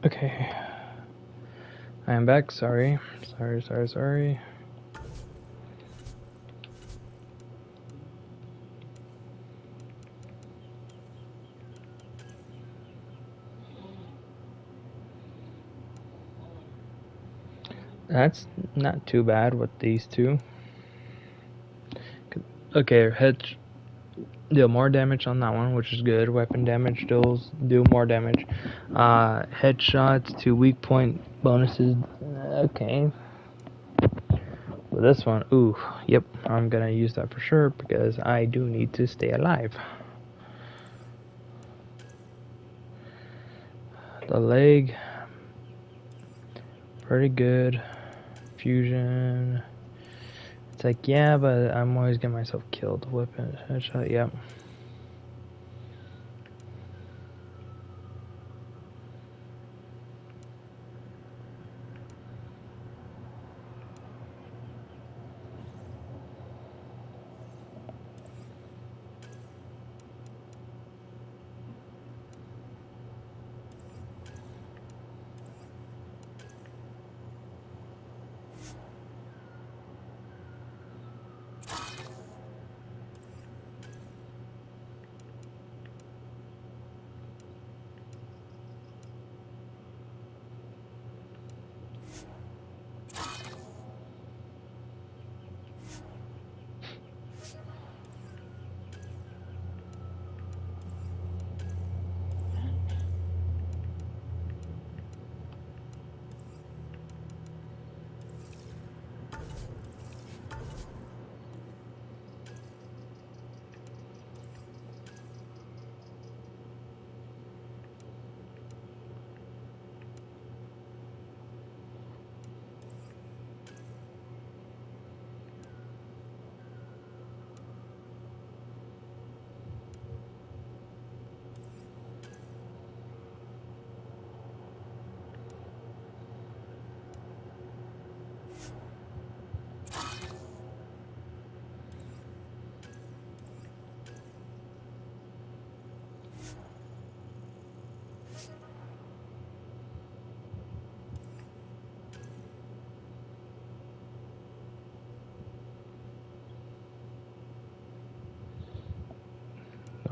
Okay. I am back. Sorry. Sorry. That's not too bad with these two. Okay, heads deal more damage on that one, which is good. Weapon damage do more damage. Headshots to weak point bonuses. Okay. But this one, ooh, yep, I'm gonna use that for sure because I do need to stay alive. The leg, pretty good. Fusion. It's like, yeah, but I'm always getting myself killed. Weapon, headshot, yep.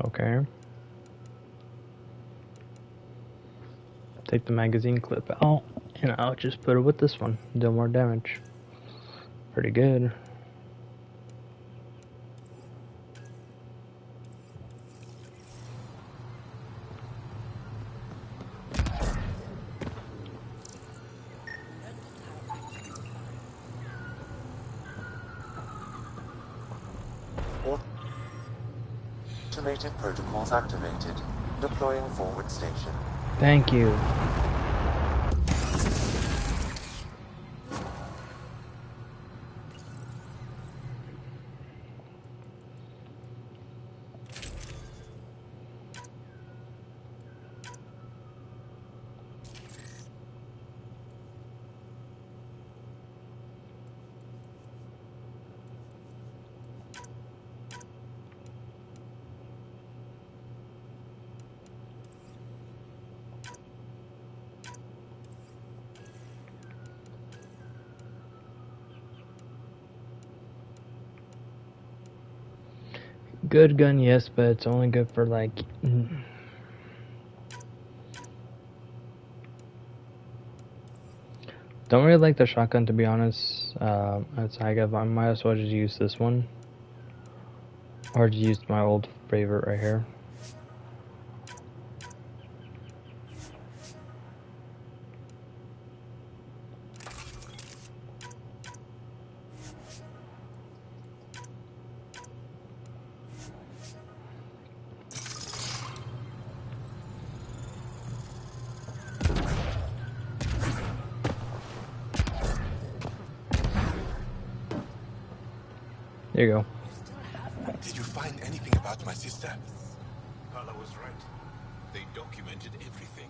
Okay. Take the magazine clip out, and I'll just put it with this one. Do more damage. Pretty good. Automated protocols activated. Deploying forward station. Thank you. Good gun, yes, but it's only good for like. Don't really like the shotgun, to be honest. It's like I might as well just use this one, or just use my old favorite right here. There you go. Did you find anything about my sister? Carla was right. They documented everything.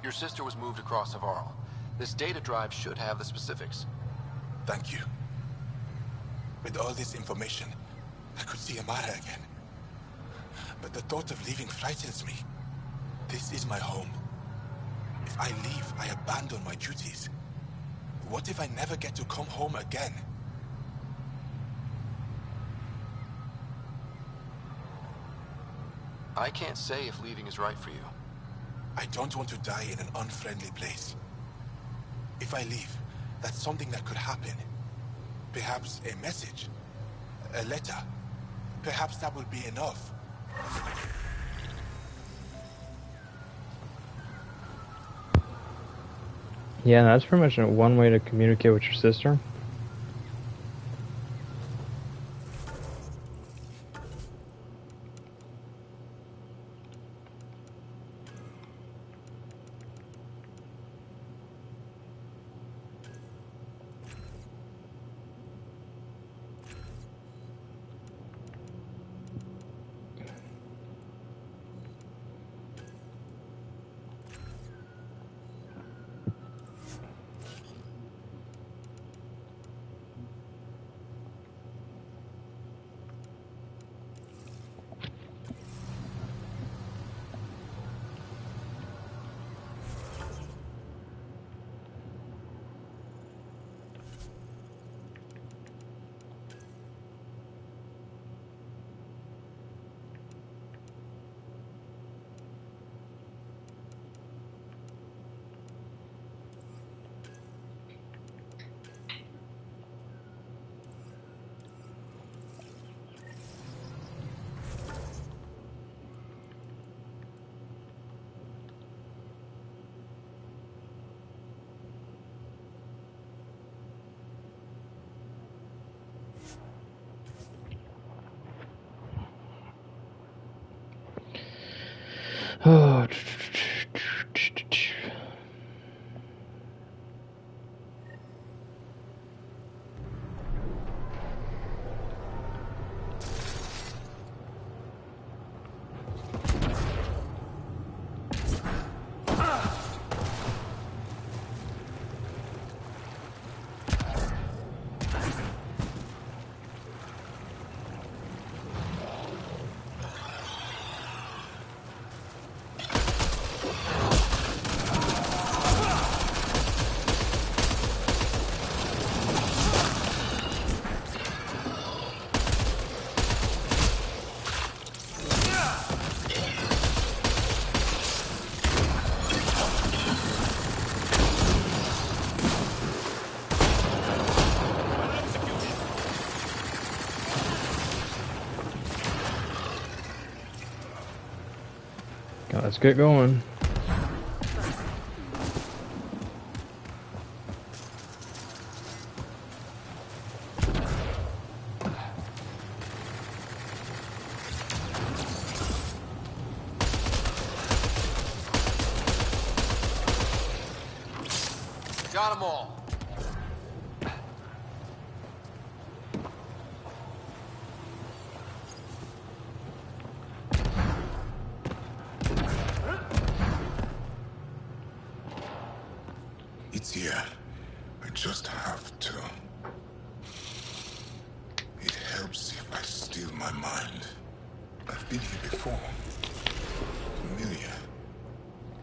Your sister was moved across Savarl. This data drive should have the specifics. Thank you. With all this information, I could see Amara again. But the thought of leaving frightens me. This is my home. If I leave, I abandon my duties. What if I never get to come home again? I can't say if leaving is right for you. I don't want to die in an unfriendly place. If I leave, that's something that could happen. Perhaps a message, a letter. Perhaps that will be enough. Yeah, that's pretty much one way to communicate with your sister. Oh. Let's get going. Got them all. It's here. I just have to. It helps if I steal my mind. I've been here before. Familiar.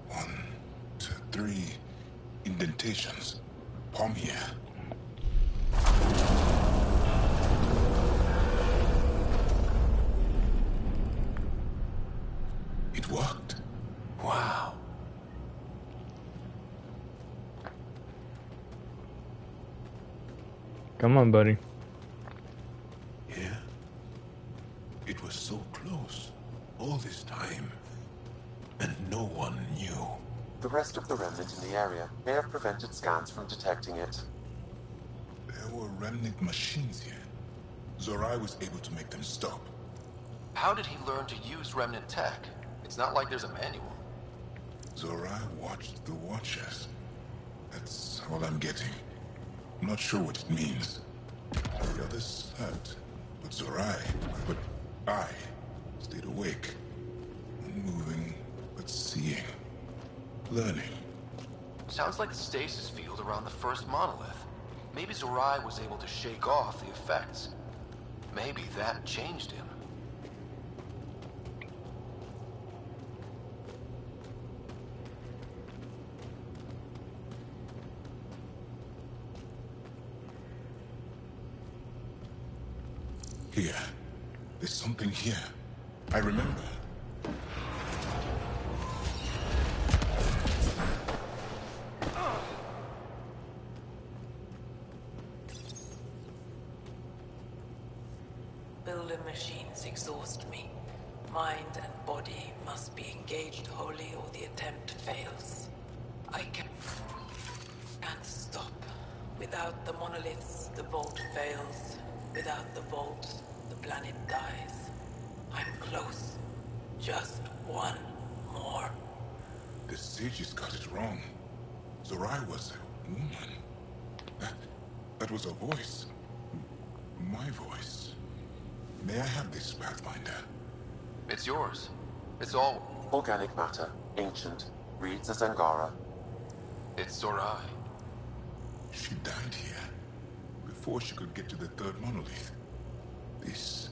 1, 2, 3 indentations. Palm here. It worked. Wow. Come on, buddy. Yeah? It was so close. All this time. And no one knew. The rest of the remnant in the area may have prevented scans from detecting it. There were remnant machines here. Zorai was able to make them stop. How did he learn to use remnant tech? It's not like there's a manual. Zorai watched the Watchers. That's all I'm getting. I'm not sure what it means. The others slept, but I stayed awake. Unmoving, but seeing. Learning. Sounds like the stasis field around the first monolith. Maybe Zorai was able to shake off the effects. Maybe that changed him. Here. There's something here. I remember. Builder machines exhaust me. Mind and body must be engaged wholly or the attempt fails. I can't stop. Without the monoliths, the vault fails. Without the vault, the planet dies. I'm close. Just one more. The sages got it wrong. Zorai was a woman. That was a voice. My voice. May I have this, Pathfinder? It's yours. It's all... Organic matter, ancient, reads as Angara. It's Zorai. She died here, before she could get to the third monolith. This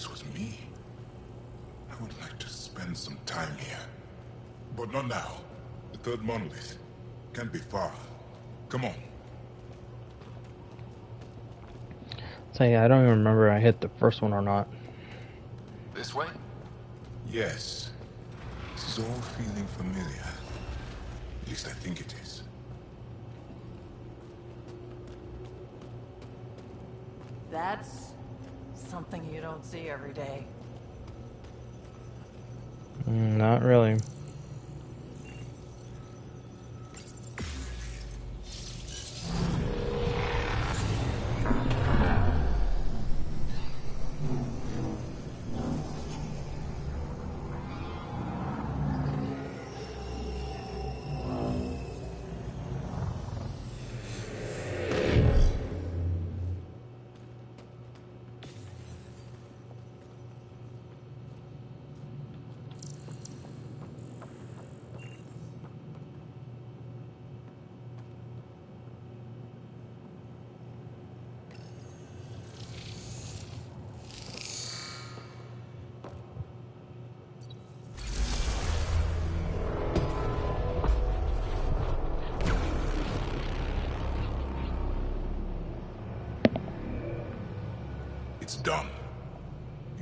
was me. I would like to spend some time here. But not now. The third monolith can't be far. Come on. So yeah, I don't even remember I hit the first one or not. This way? Yes. This is all feeling familiar. At least I think it is. That's something you don't see every day. Not really. It's done.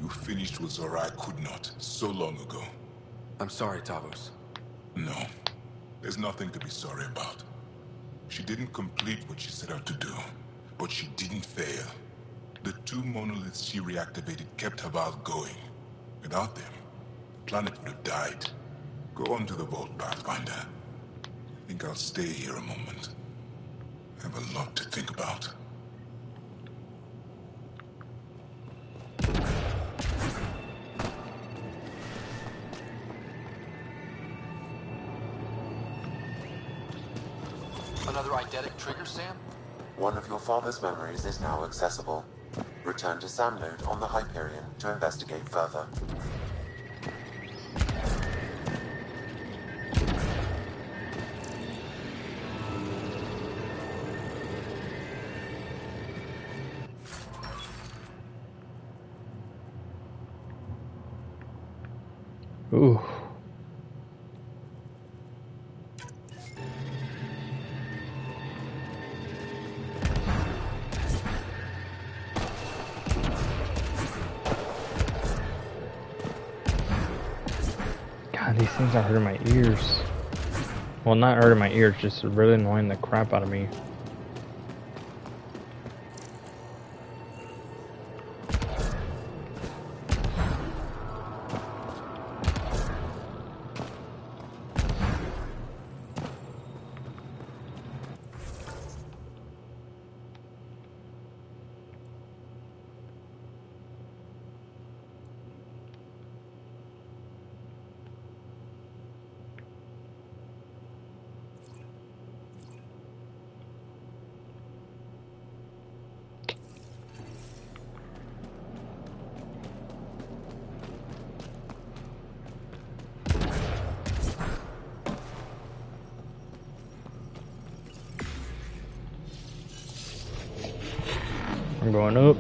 You finished what Zorai could not so long ago. I'm sorry, Tavos. No. There's nothing to be sorry about. She didn't complete what she set out to do, but she didn't fail. The two monoliths she reactivated kept Haval going. Without them, the planet would have died. Go on to the vault, Pathfinder. I think I'll stay here a moment. I have a lot to think about. Another eidetic trigger, Sam? One of your father's memories is now accessible. Return to Sam Node on the Hyperion to investigate further. Ooh. God, these things are hurting my ears. Well, not hurting my ears, just really annoying the crap out of me. I'm going up.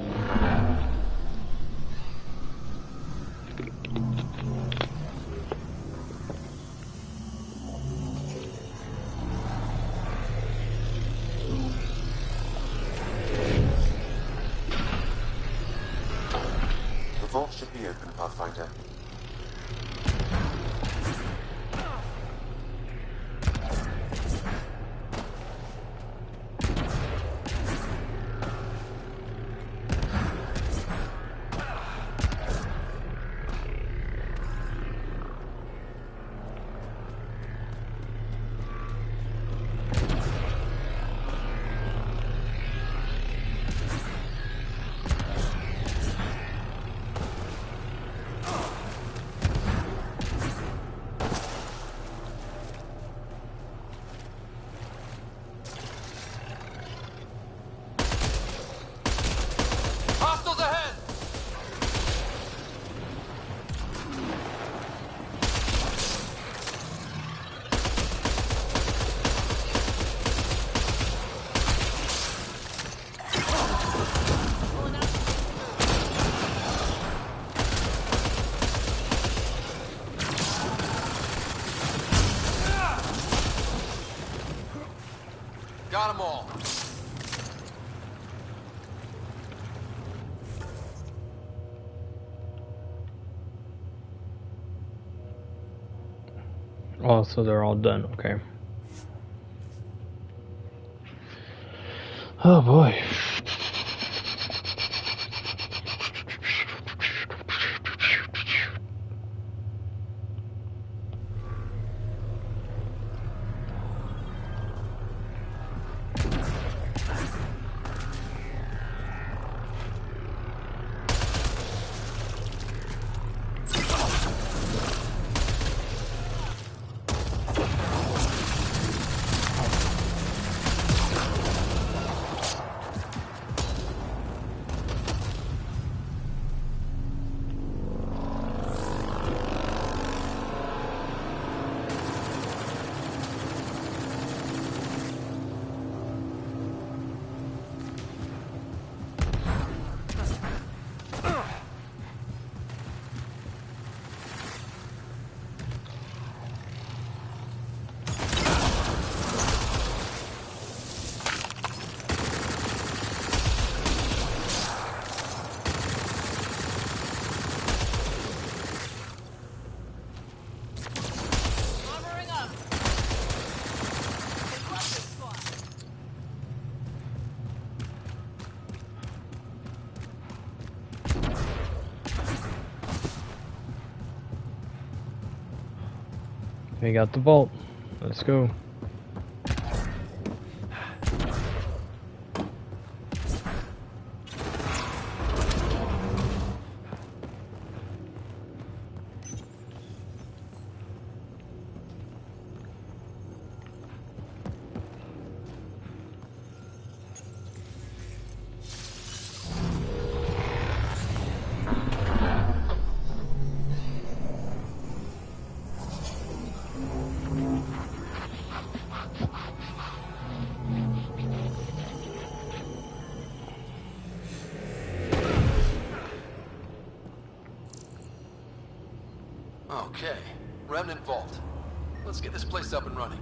Got them all. Oh, so they're all done. Okay. Oh boy. We got the vault. Let's go. Okay, Remnant Vault. Let's get this place up and running.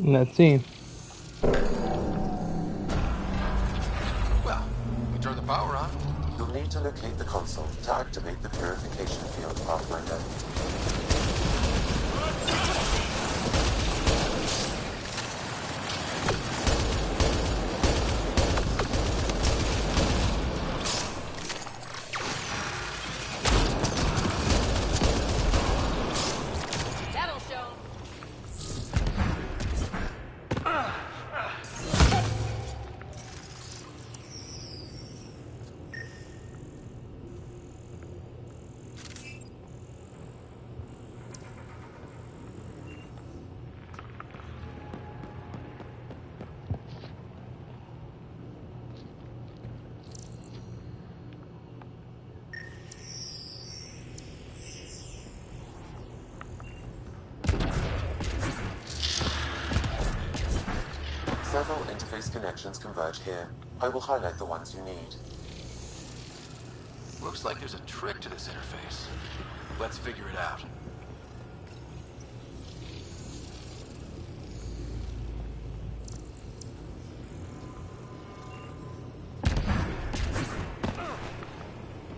Let's see. Well, we turn the power on. You'll need to locate the console to activate the purification field, Pathfinder. That'll show. Several interface connections converge here. I will highlight the ones you need. Looks like there's a trick to this interface. Let's figure it out.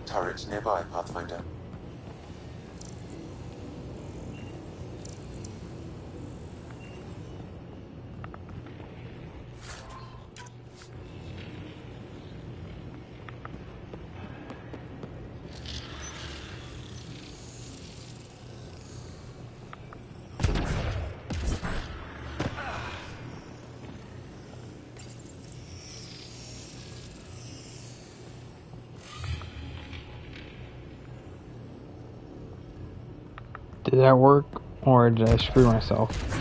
Turret nearby, Pathfinder. that work, or did I screw myself?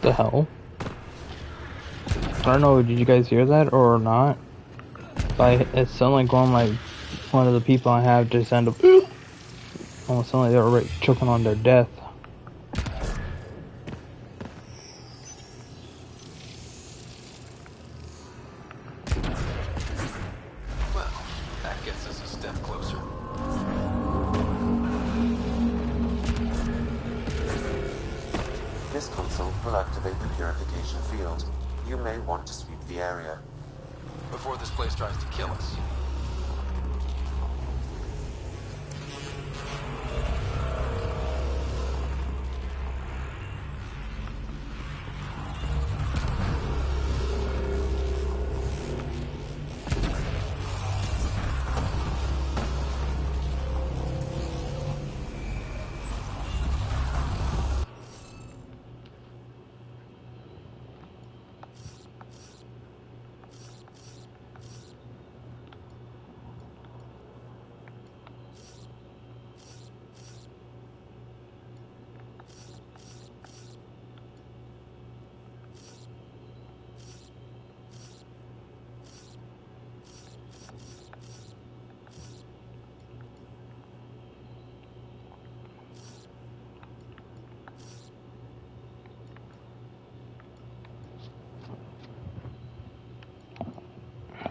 The hell? I don't know, did you guys hear that or not? It sounded like one of the people I have just end up almost sounded like they were right choking on their death. Well, that gets us a step closer. This console will activate the purification field. You may want to sweep the area. Before this place tries to kill us.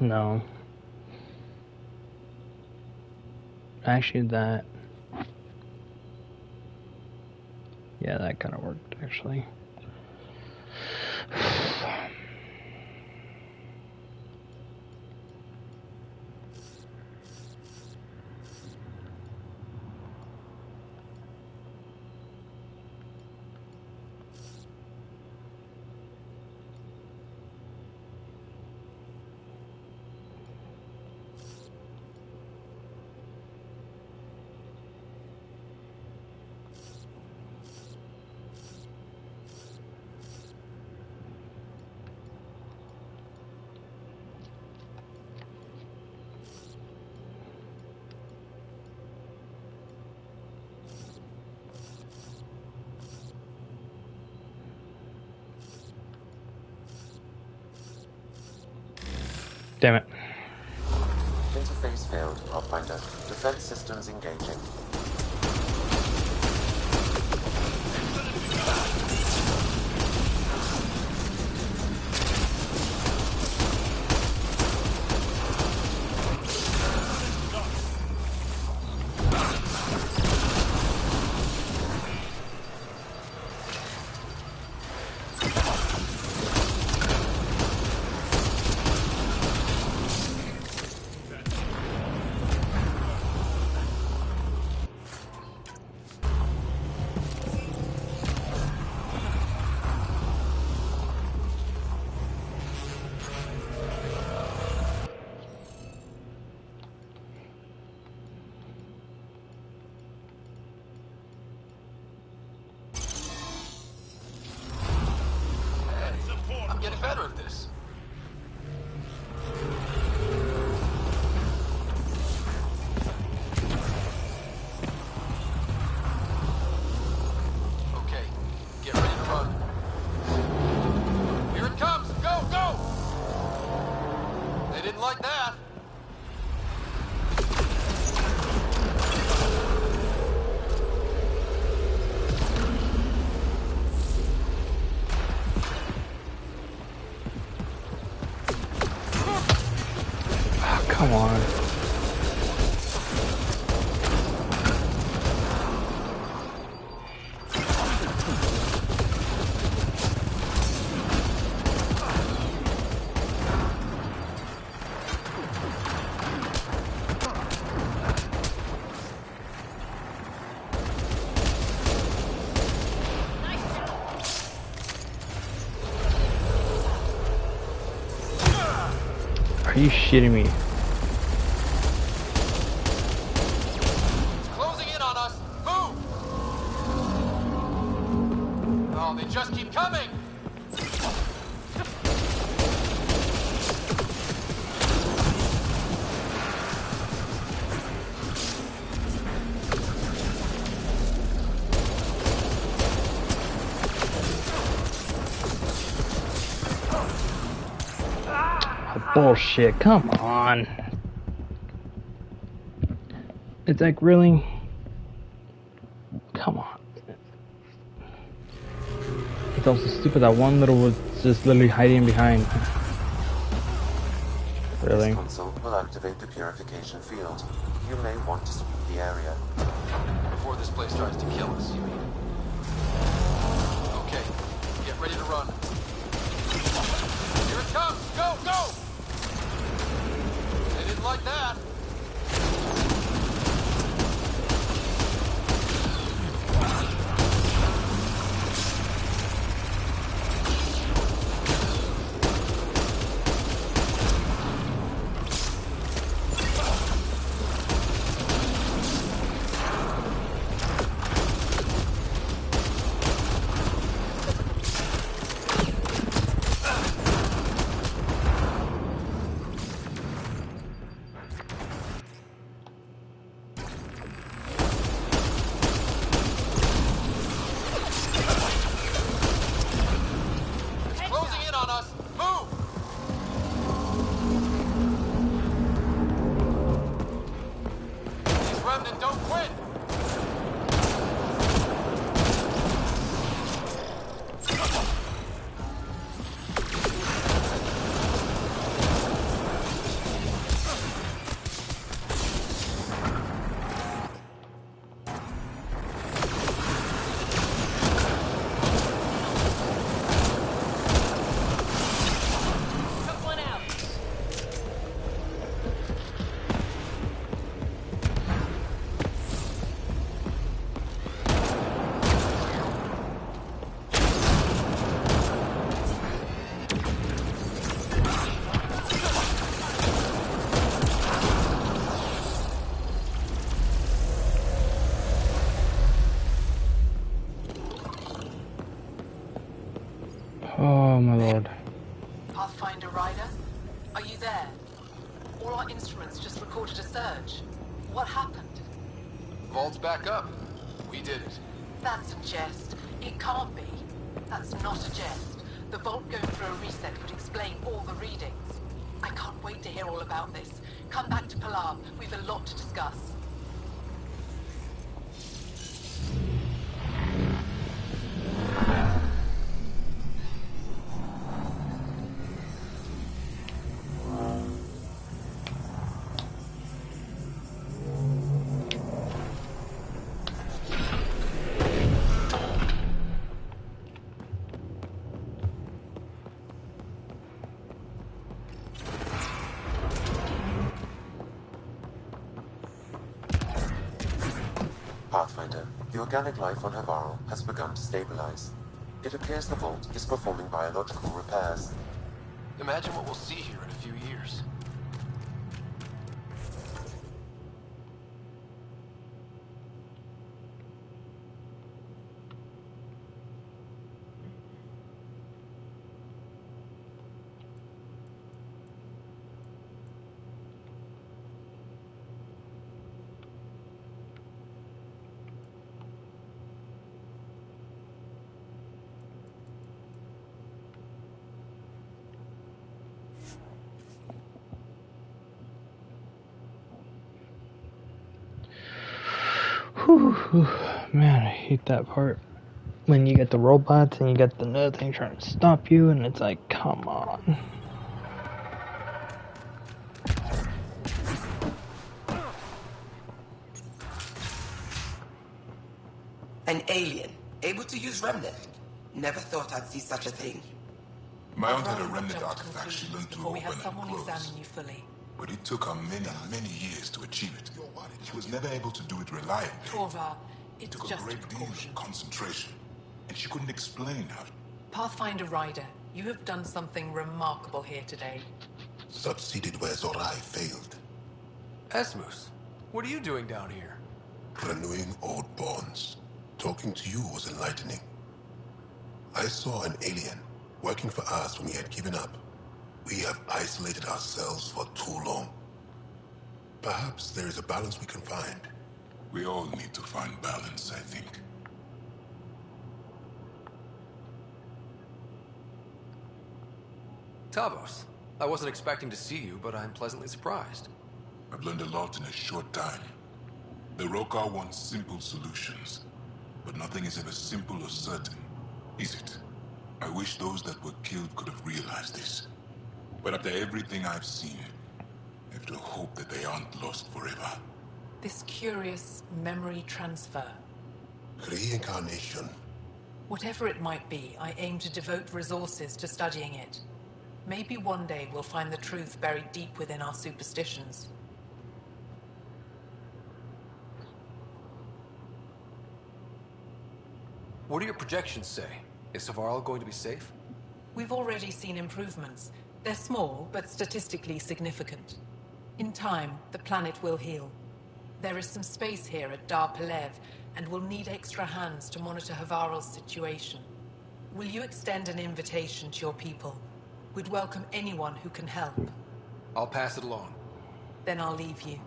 No. Actually, yeah, that kind of worked, actually. Damn it. Interface failed, Pathfinder. Defense systems engaging. I'm getting better at this. Okay, get ready to run. Here it comes! Go, go! They didn't like that. Are you shitting me? It's closing in on us. Move! Oh, they just keep coming! Bullshit, come on. It's like, really? Come on. It's also stupid that one little was just literally hiding behind. Really? This console will activate the purification field. You may want to sweep the area. Before this place tries to kill us, you mean? Okay, get ready to run. Here it comes! Go, go! They didn't like that. Oh my lord. Pathfinder Rider? Are you there? All our instruments just recorded a surge. What happened? Vault's back up. We did it. That's a jest. It can't be. That's not a jest. The vault going through a reset would explain all the readings. I can't wait to hear all about this. Come back to Pilar. We've a lot to discuss. Pathfinder, the organic life on Havarl has begun to stabilize. It appears the vault is performing biological repairs. Imagine what we'll see here in a few years. Whew, man, I hate that part. When you get the robots and you get the other thing trying to stop you, and it's like, come on. An alien, able to use Remnant. Never thought I'd see such a thing. My aunt had a Remnant artifact she learned to before we open have someone and close. examine you fully. But it took her many years to achieve it. She was never able to do it reliably. Torvar, It it's took a just a great deal precaution. of concentration, and she couldn't explain how. Pathfinder Rider, you have done something remarkable here today. Succeeded where Zorai failed. Esmus, what are you doing down here? Renewing old bonds. Talking to you was enlightening. I saw an alien working for us when we had given up. We have isolated ourselves for too long. Perhaps there is a balance we can find. We all need to find balance, I think. Tavos, I wasn't expecting to see you, but I'm pleasantly surprised. I've learned a lot in a short time. The Rokar want simple solutions, but nothing is ever simple or certain, is it? I wish those that were killed could have realized this. But after everything I've seen, I have to hope that they aren't lost forever. This curious memory transfer. Reincarnation. Whatever it might be, I aim to devote resources to studying it. Maybe one day we'll find the truth buried deep within our superstitions. What do your projections say? Is Savarl going to be safe? We've already seen improvements. They're small, but statistically significant. In time, the planet will heal. There is some space here at Dar Pelev, and we'll need extra hands to monitor Havarl's situation. Will you extend an invitation to your people? We'd welcome anyone who can help. I'll pass it along. Then I'll leave you.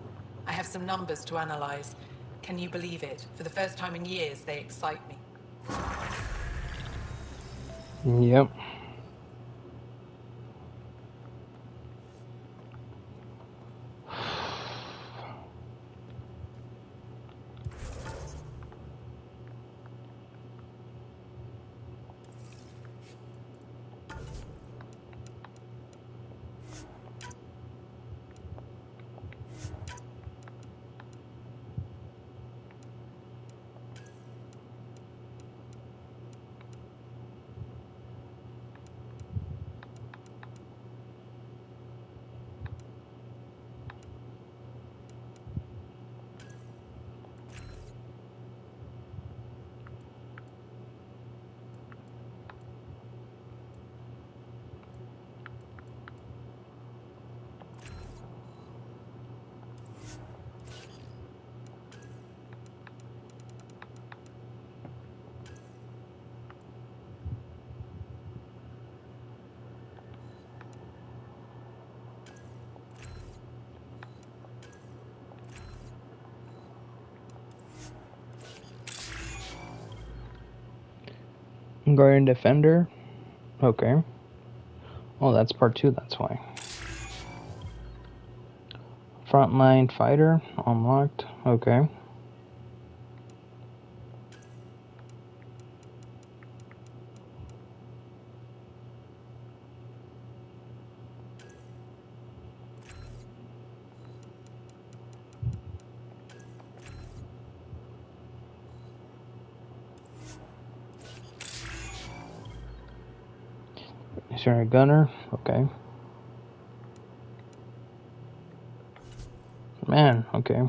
I have some numbers to analyze. Can you believe it? For the first time in years, they excite me. Yep. Guardian Defender. Okay. Oh, that's part 2, that's why. Frontline Fighter. Unlocked. Okay. Is there a gunner? Okay. Man, okay.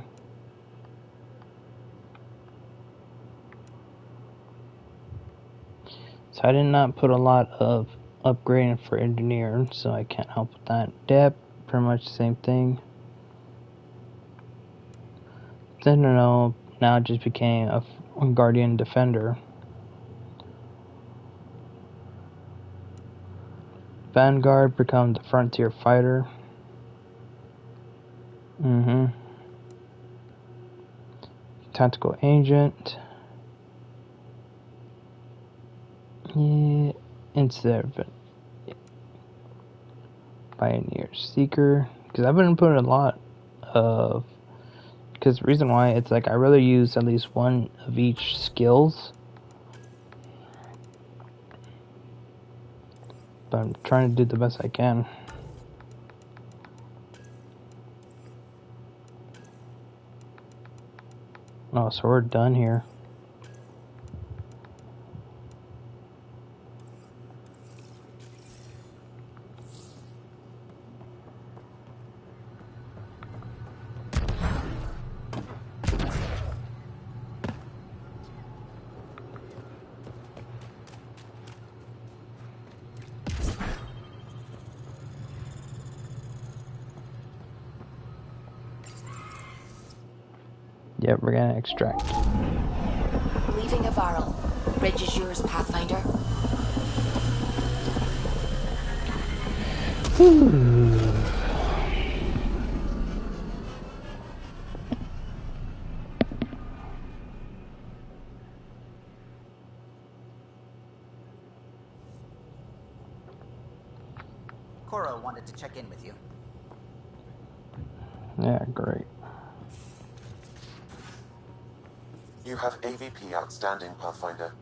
So I did not put a lot of upgrading for engineer, so I can't help with that. Depth, pretty much the same thing. Sentinel now just became a Guardian Defender. Vanguard becomes the Frontier Fighter. Tactical Agent. Yeah, instead of Pioneer Seeker. Because I've been putting a lot of... Because the reason why, it's like I rather use at least one of each skills. But I'm trying to do the best I can. Oh, so we're done here. Yep, we're gonna extract. Leaving a Varl. Bridge is yours, Pathfinder. Cora wanted to check in with you. Yeah, great. You have AVP outstanding, Pathfinder.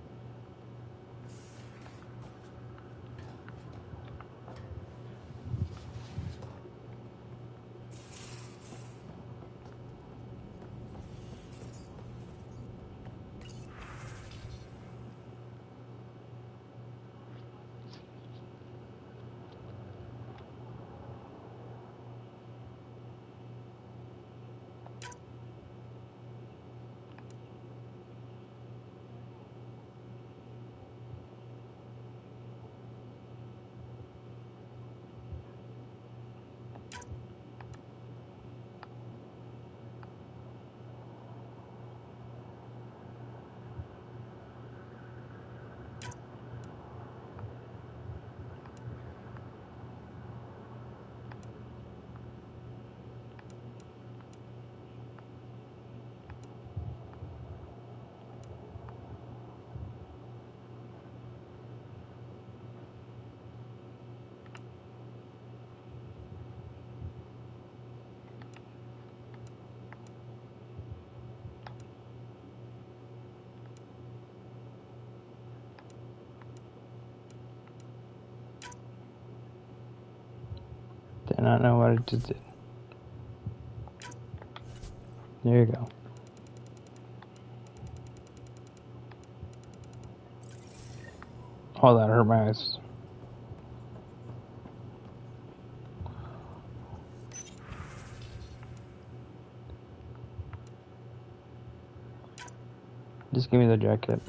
Did not know what it just did. There you go. Oh, that hurt my eyes. Just give me the jacket.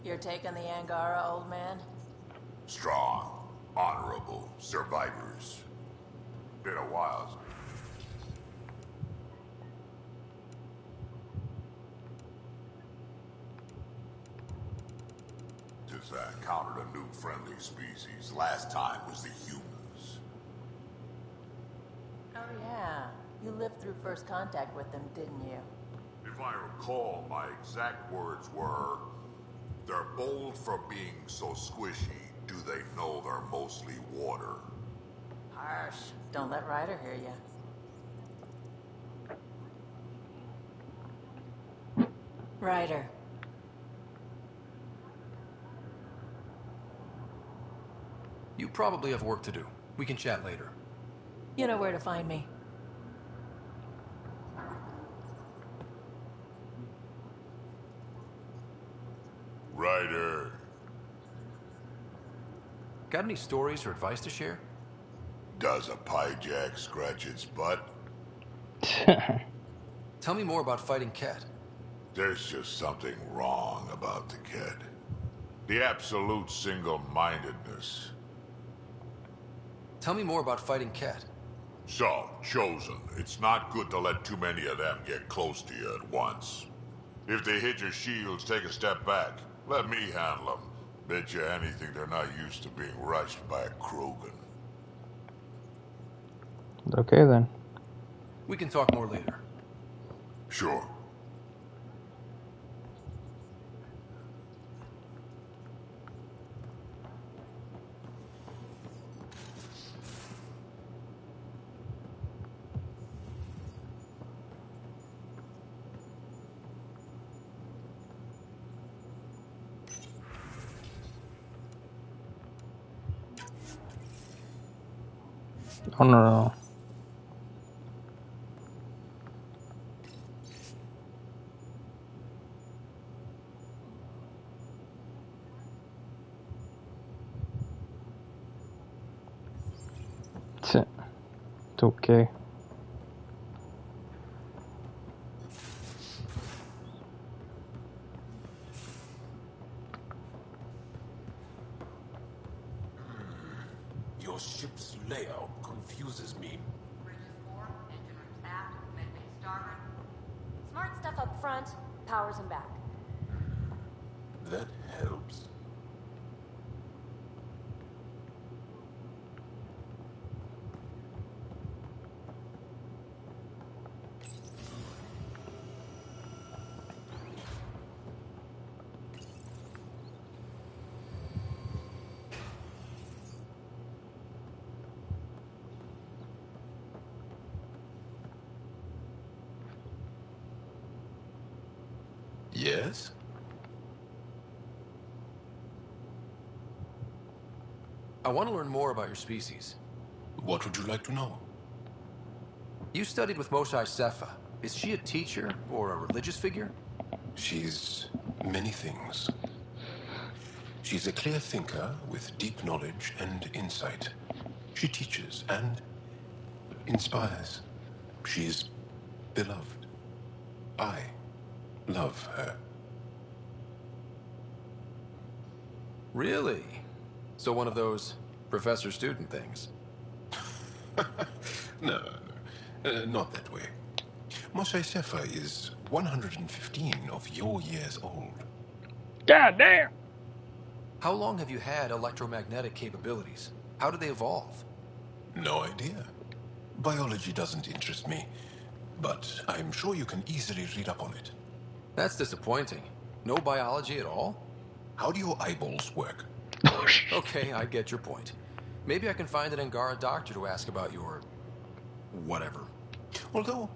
Your take on the Angara, old man? Strong, honorable survivors. Been a while. Since I encountered a new friendly species. Last time was the humans. Oh yeah, you lived through first contact with them, didn't you? If I recall, my exact words were, "They're bold for being so squishy. Do they know they're mostly water?" Harsh. Don't let Ryder hear you. Ryder. You probably have work to do. We can chat later. You know where to find me. Ryder. Got any stories or advice to share? Does a pyjak scratch its butt? Tell me more about fighting Cat. There's just something wrong about the kid. The absolute single-mindedness. Tell me more about fighting Cat. So, Chosen, it's not good to let too many of them get close to you at once. If they hit your shields, take a step back. Let me handle them. Bet you anything they're not used to being rushed by a Krogan. Okay then. We can talk more later. Sure. Oh no. It's okay. Your ship's layout confuses me. Bridges 4, engine rooms aft, medbay starboard. Smart stuff up front, powers them back. That helps. Yes? I want to learn more about your species. What would you like to know? You studied with Mosai Sefa. Is she a teacher or a religious figure? She's many things. She's a clear thinker with deep knowledge and insight. She teaches and inspires. She's beloved. I love her. Really? So one of those professor-student things? No, not that way. Mosai Sefa is 115 of your years old. God damn! How long have you had electromagnetic capabilities? How did they evolve? No idea. Biology doesn't interest me, but I'm sure you can easily read up on it. That's disappointing. No biology at all? How do your eyeballs work? Okay, I get your point. Maybe I can find an Angara doctor to ask about your... whatever. Although,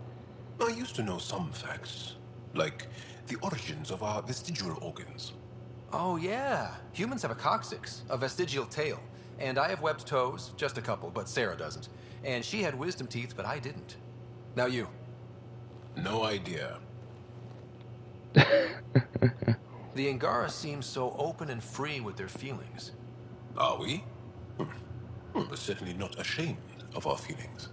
I used to know some facts, like the origins of our vestigial organs. Oh yeah, humans have a coccyx, a vestigial tail, and I have webbed toes, just a couple, but Sarah doesn't. And she had wisdom teeth, but I didn't. Now you. No idea. The Angara seem so open and free with their feelings. Are we? We're certainly not ashamed of our feelings.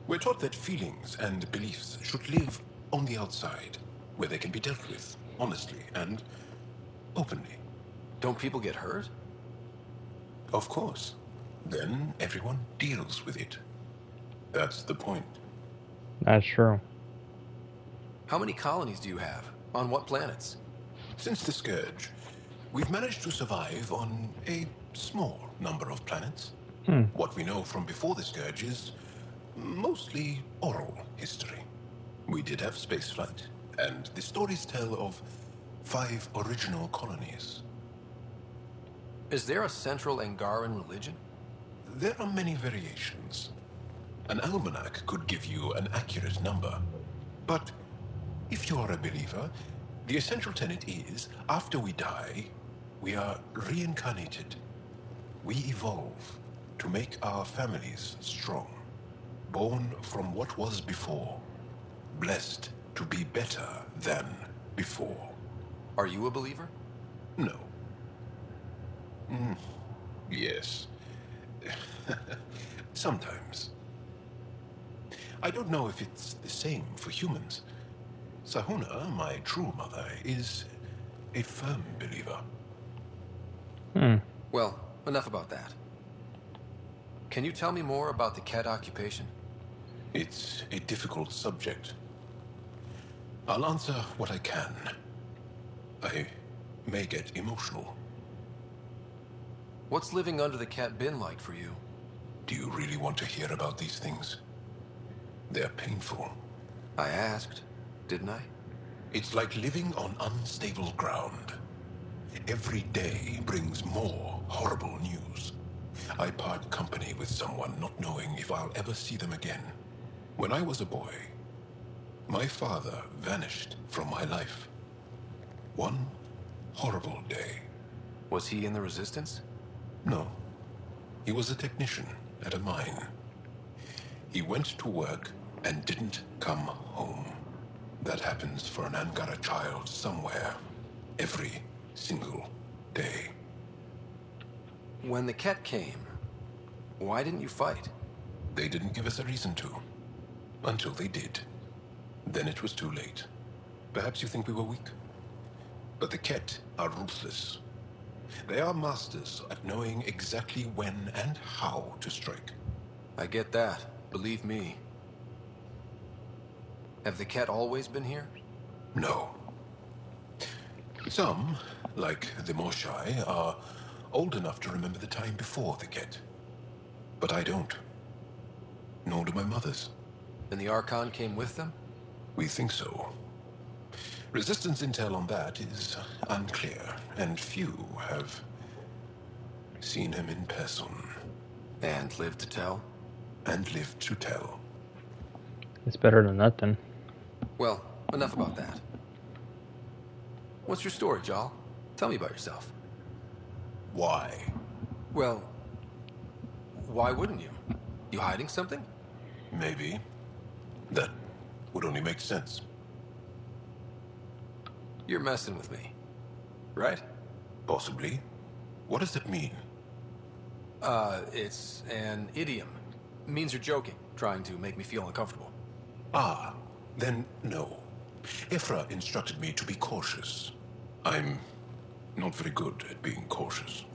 We're taught that feelings and beliefs should live on the outside, where they can be dealt with honestly and openly. Don't people get hurt? Of course. Then everyone deals with it. That's the point. That's true. How many colonies do you have? On what planets? Since the Scourge, we've managed to survive on a small number of planets. What we know from before the Scourge is mostly oral history. We did have spaceflight, and the stories tell of 5 original colonies. Is there a central Angaran religion? There are many variations. An almanac could give you an accurate number. But if you are a believer, the essential tenet is, after we die, we are reincarnated. We evolve to make our families strong. Born from what was before. Blessed to be better than before. Are you a believer? No. Yes. Sometimes. I don't know if it's the same for humans. Sahuna, my true mother, is a firm believer. Well, enough about that. Can you tell me more about the Ket occupation? It's a difficult subject. I'll answer what I can. I may get emotional. What's living under the Ket been like for you? Do you really want to hear about these things? They're painful. I asked, didn't I? It's like living on unstable ground. Every day brings more horrible news. I part company with someone not knowing if I'll ever see them again. When I was a boy, my father vanished from my life. One horrible day. Was he in the Resistance? No. He was a technician at a mine. He went to work and didn't come home. That happens for an Angara child somewhere, every single day. When the Ket came, why didn't you fight? They didn't give us a reason to. Until they did. Then it was too late. Perhaps you think we were weak. But the Ket are ruthless. They are masters at knowing exactly when and how to strike. I get that. Believe me. Have the Ket always been here? No. Some, like the Moshai, are old enough to remember the time before the Ket. But I don't. Nor do my mothers. And the Archon came with them? We think so. Resistance intel on that is unclear, and few have seen him in person. And lived to tell? And lived to tell. It's better than nothing. Well, enough about that. What's your story, Jal? Tell me about yourself. Why? Well, why wouldn't you? You hiding something? Maybe. That would only make sense. You're messing with me, right? Possibly. What does it mean? It's an idiom. It means you're joking, trying to make me feel uncomfortable. Ah, then no. Ifra instructed me to be cautious. I'm not very good at being cautious.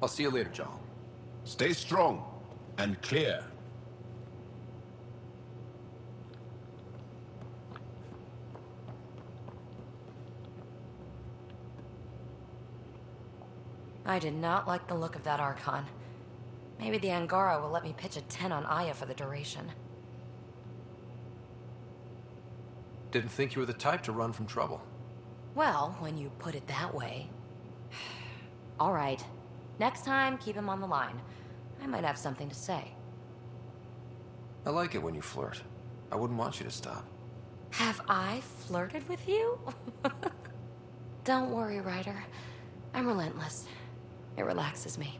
I'll see you later, Jal. Stay strong and clear. I did not like the look of that Archon. Maybe the Angara will let me pitch a 10 on Aya for the duration. Didn't think you were the type to run from trouble. Well, when you put it that way. All right. Next time, keep him on the line. I might have something to say. I like it when you flirt. I wouldn't want you to stop. Have I flirted with you? Don't worry, Ryder. I'm relentless. It relaxes me.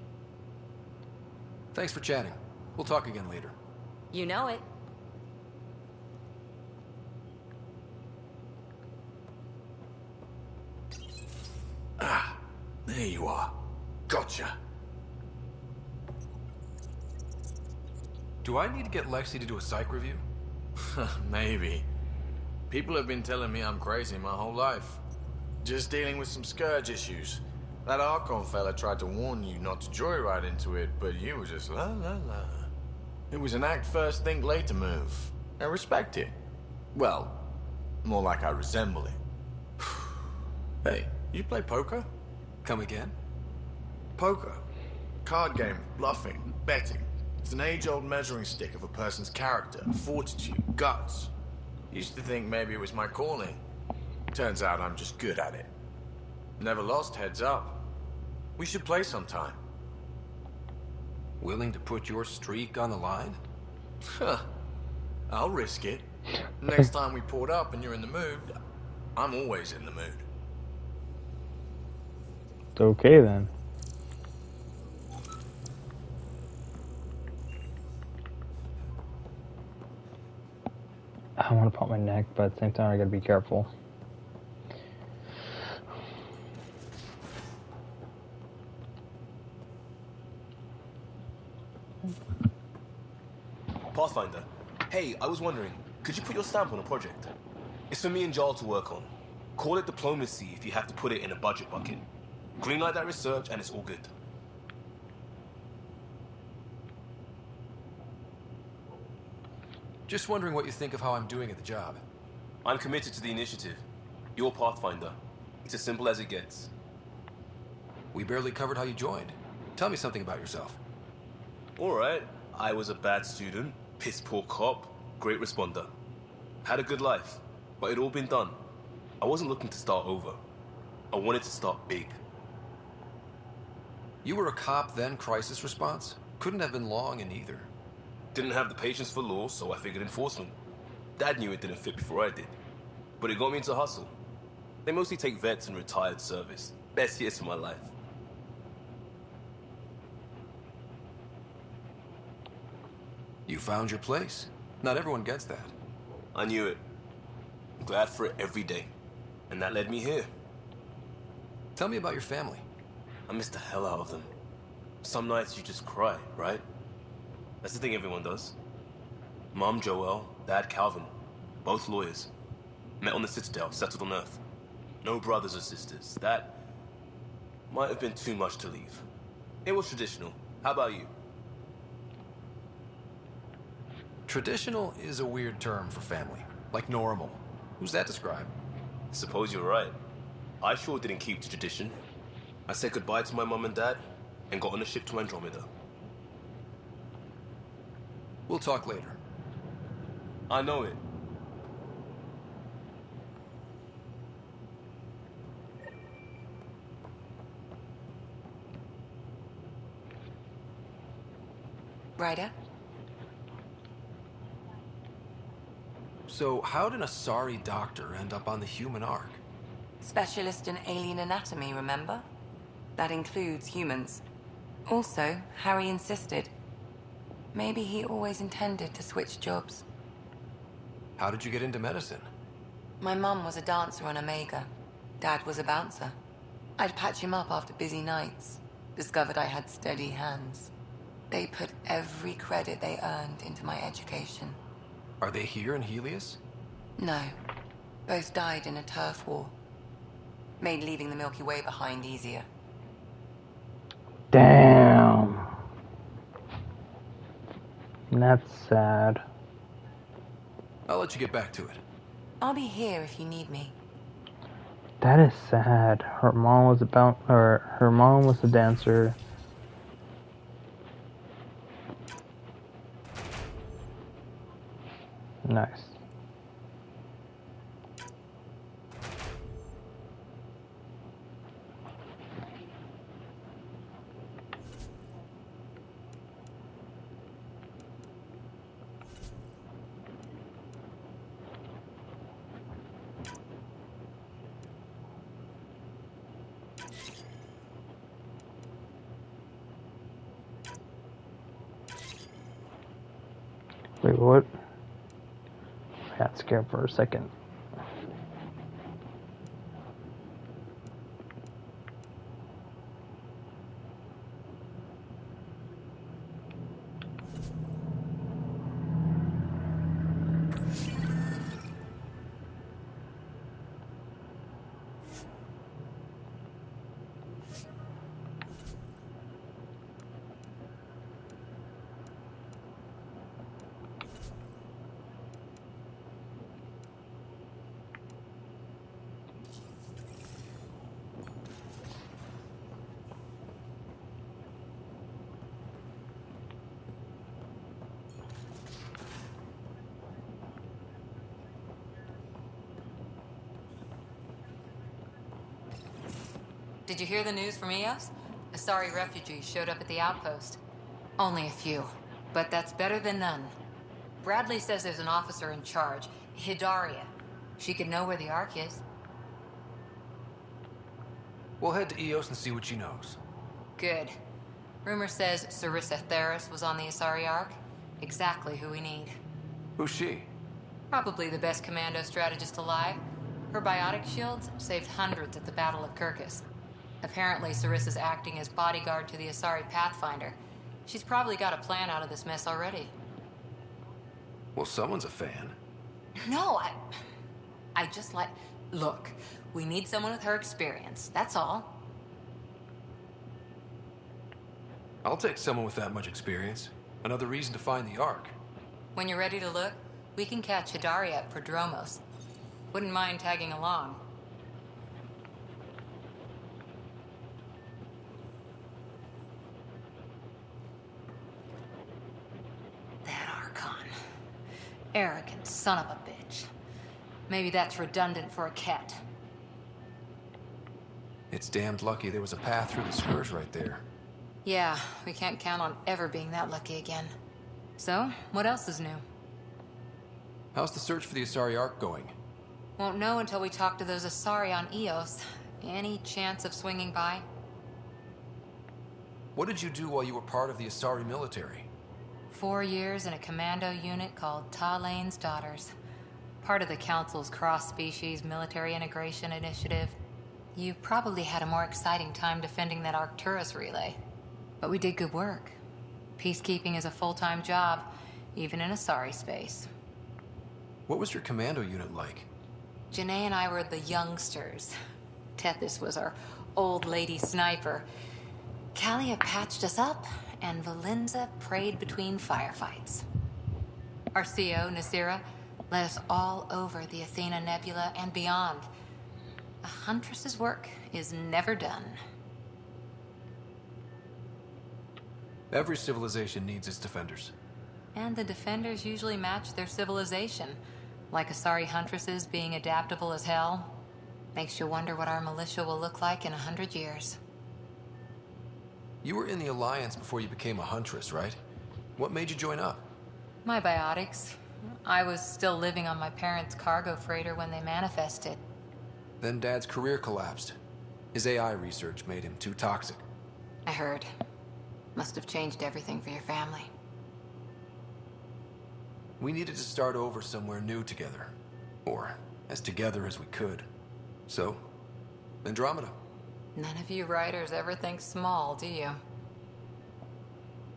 Thanks for chatting. We'll talk again later. You know it. Ah, there you are. Gotcha. Do I need to get Lexi to do a psych review? Maybe. People have been telling me I'm crazy my whole life. Just dealing with some scourge issues. That Archon fella tried to warn you not to joyride into it, but you were just la la la. It was an act first, think later move. I respect it. Well, more like I resemble it. Hey, you play poker? Come again? Poker. Card game, bluffing, betting. It's an age-old measuring stick of a person's character, fortitude, guts. Used to think maybe it was my calling. Turns out I'm just good at it. Never lost, heads up. We should play sometime. Willing to put your streak on the line? Huh. I'll risk it. Next time we port up and you're in the mood, I'm always in the mood. It's okay then. I want to pop my neck, but at the same time I gotta be careful. Pathfinder, hey, I was wondering, could you put your stamp on a project? It's for me and Jarl to work on. Call it diplomacy if you have to put it in a budget bucket. Greenlight that research and it's all good. Just wondering what you think of how I'm doing at the job. I'm committed to the initiative. You're Pathfinder. It's as simple as it gets. We barely covered how you joined. Tell me something about yourself. Alright, I was a bad student, piss poor cop, great responder. Had a good life, but it'd all been done. I wasn't looking to start over. I wanted to start big. You were a cop, then crisis response? Couldn't have been long in either. Didn't have the patience for law, so I figured enforcement. Dad knew it didn't fit before I did. But it got me into hustle. They mostly take vets and retired service. Best years of my life. You found your place. Not everyone gets that. I knew it. I'm glad for it every day. And that led me here. Tell me about your family. I miss the hell out of them. Some nights you just cry, right? That's the thing everyone does. Mom Joelle, Dad Calvin, both lawyers. Met on the Citadel, settled on Earth. No brothers or sisters. That might have been too much to leave. It was traditional. How about you? Traditional is a weird term for family. Like normal. Who's that describe? Suppose you're right. I sure didn't keep to tradition. I said goodbye to my mom and dad and got on a ship to Andromeda. We'll talk later. I know it. Ryder? So, how did an Asari doctor end up on the human Ark? Specialist in alien anatomy, remember? That includes humans. Also, Harry insisted. Maybe he always intended to switch jobs. How did you get into medicine? My mum was a dancer on Omega. Dad was a bouncer. I'd patch him up after busy nights. Discovered I had steady hands. They put every credit they earned into my education. Are they here in Helios? No. Both died in a turf war. Made leaving the Milky Way behind easier. Damn. That's sad. I'll let you get back to it. I'll be here if you need me. That is sad. Her mom was her mom was a dancer. Nice. Wait, what? I got scared for a second. Did you hear the news from Eos? Asari refugees showed up at the outpost. Only a few, but that's better than none. Bradley says there's an officer in charge, Hidaria. She could know where the Ark is. We'll head to Eos and see what she knows. Good. Rumor says Sarissa Theris was on the Asari Ark. Exactly who we need. Who's she? Probably the best commando strategist alive. Her biotic shields saved hundreds at the Battle of Kirkus. Apparently, Sarissa's acting as bodyguard to the Asari Pathfinder. She's probably got a plan out of this mess already. Well, someone's a fan. No, I just like... Look, we need someone with her experience, that's all. I'll take someone with that much experience. Another reason to find the Ark. When you're ready to look, we can catch Hidaria at Prodromos. Wouldn't mind tagging along. That Archon. Arrogant son of a bitch. Maybe that's redundant for a cat. It's damned lucky there was a path through the Scourge right there. Yeah, we can't count on ever being that lucky again. So, what else is new? How's the search for the Asari Ark going? Won't know until we talk to those Asari on Eos. Any chance of swinging by? What did you do while you were part of the Asari military? 4 years in a commando unit called Talane's Daughters. Part of the Council's cross-species military integration initiative. You probably had a more exciting time defending that Arcturus relay. But we did good work. Peacekeeping is a full-time job, even in a sorry space. What was your commando unit like? Janae and I were the youngsters. Tethys was our old lady sniper. Kalia patched us up, and Valenza prayed between firefights. Our CO, Nasira, led us all over the Athena Nebula and beyond. A huntress's work is never done. Every civilization needs its defenders. And the defenders usually match their civilization. Like Asari huntresses being adaptable as hell. Makes you wonder what our militia will look like in 100 years. You were in the Alliance before you became a huntress, right? What made you join up? My biotics. I was still living on my parents' cargo freighter when they manifested. Then Dad's career collapsed. His AI research made him too toxic. I heard. Must have changed everything for your family. We needed to start over somewhere new together. Or as together as we could. So, Andromeda. None of you writers ever think small, do you?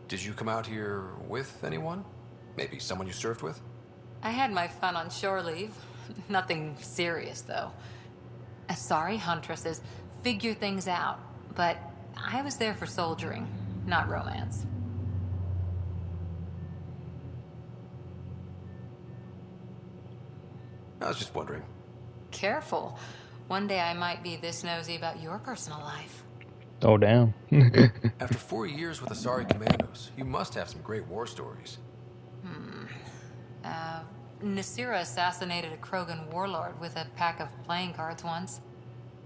Did you come out here with anyone? Maybe someone you served with? I had my fun on shore leave. Nothing serious, though. Asari huntresses figure things out, but I was there for soldiering, not romance. I was just wondering. Careful. One day I might be this nosy about your personal life. Oh, damn. After 4 years with Asari Commandos, you must have some great war stories. Nasira assassinated a Krogan warlord with a pack of playing cards once.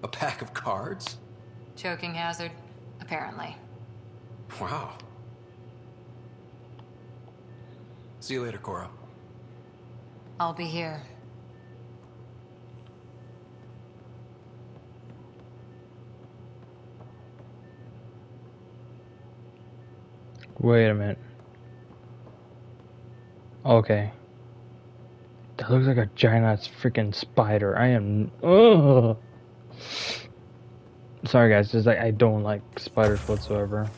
A pack of cards? Choking hazard, apparently. Wow. See you later, Cora. I'll be here. Wait a minute. Okay. That looks like a giant ass freaking spider. I am. Ugh. Sorry guys, just like I don't like spiders whatsoever.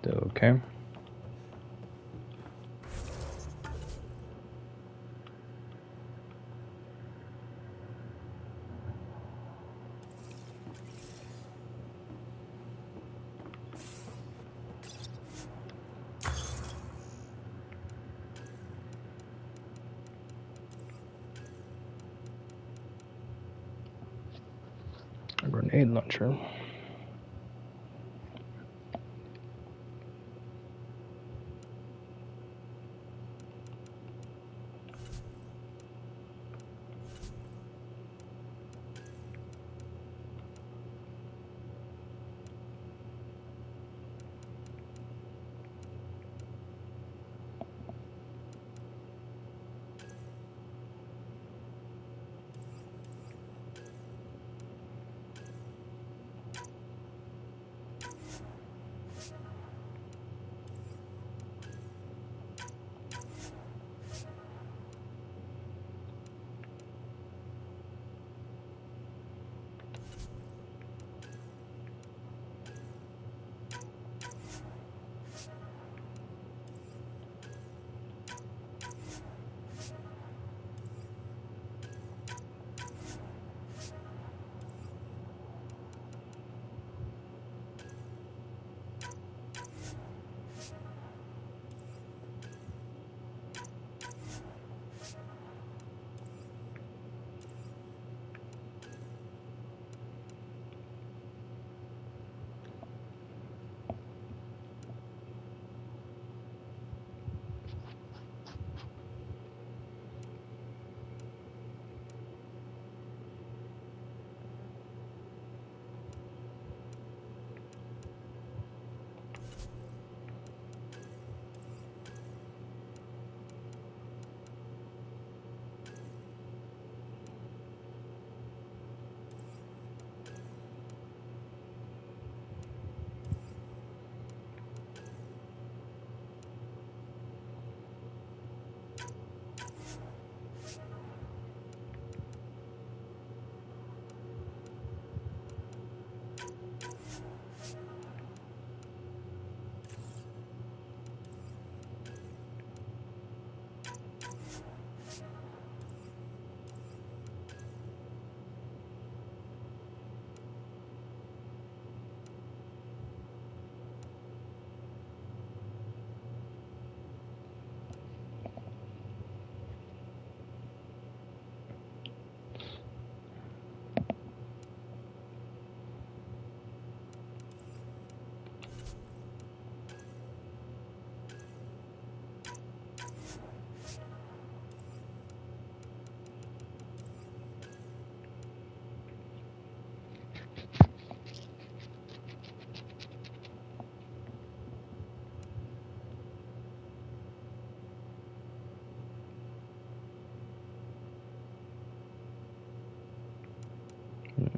Okay. A grenade launcher.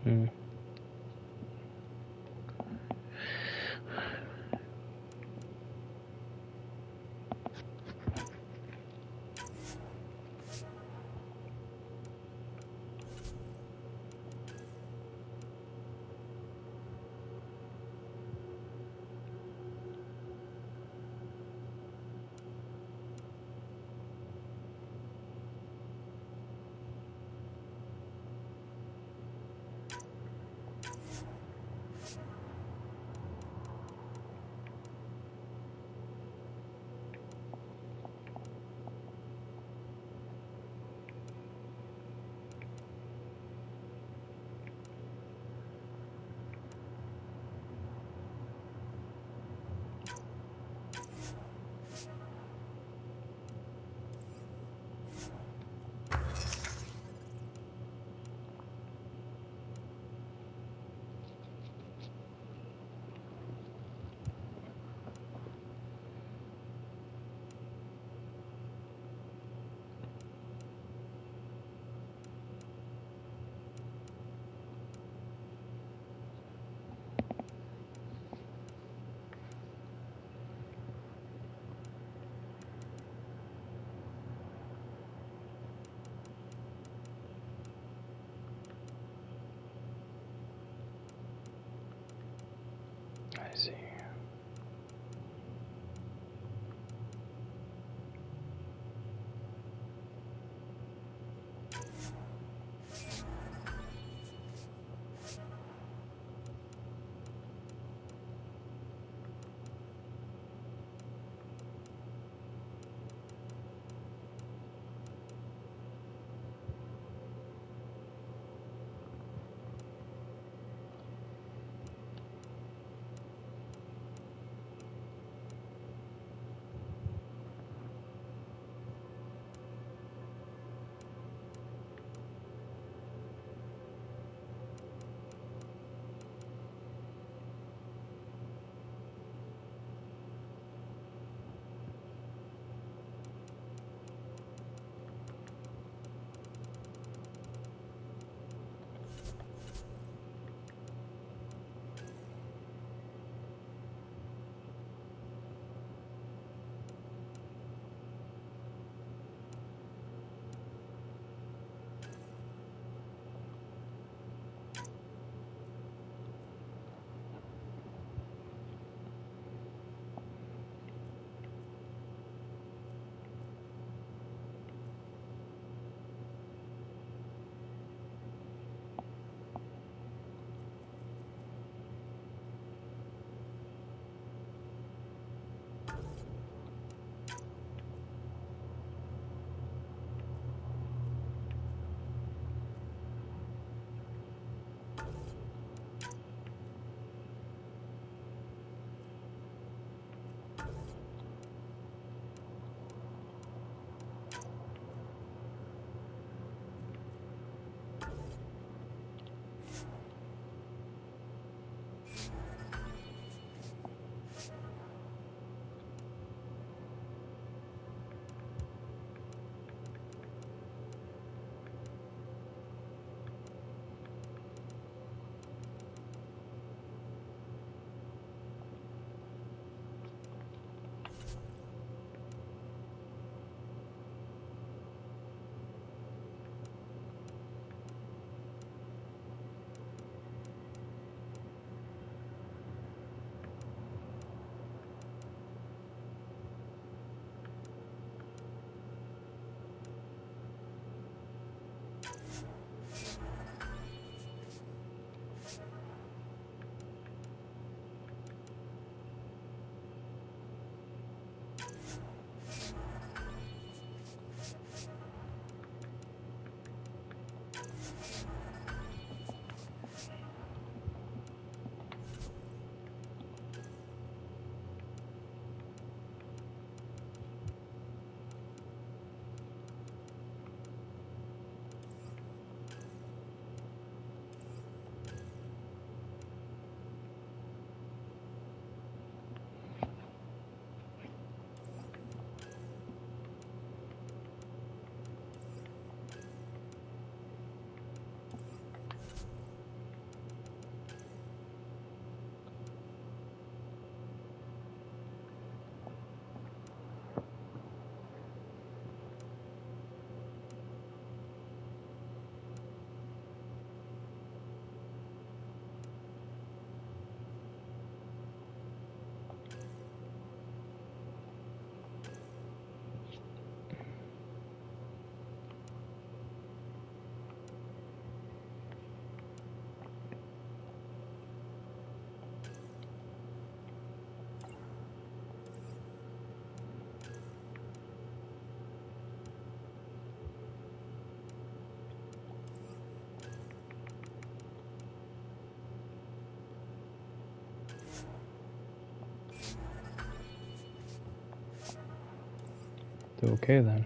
Mm. I see. Okay then.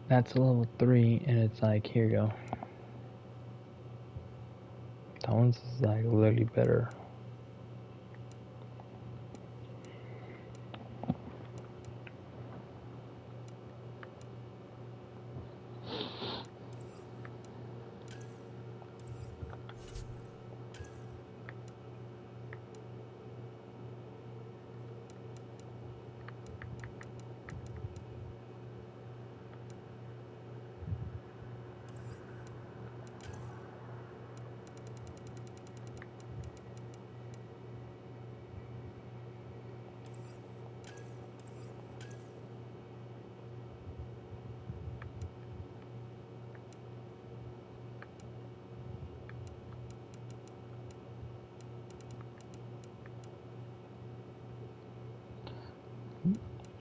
That's a level 3, and it's like, here you go. That one's like literally better.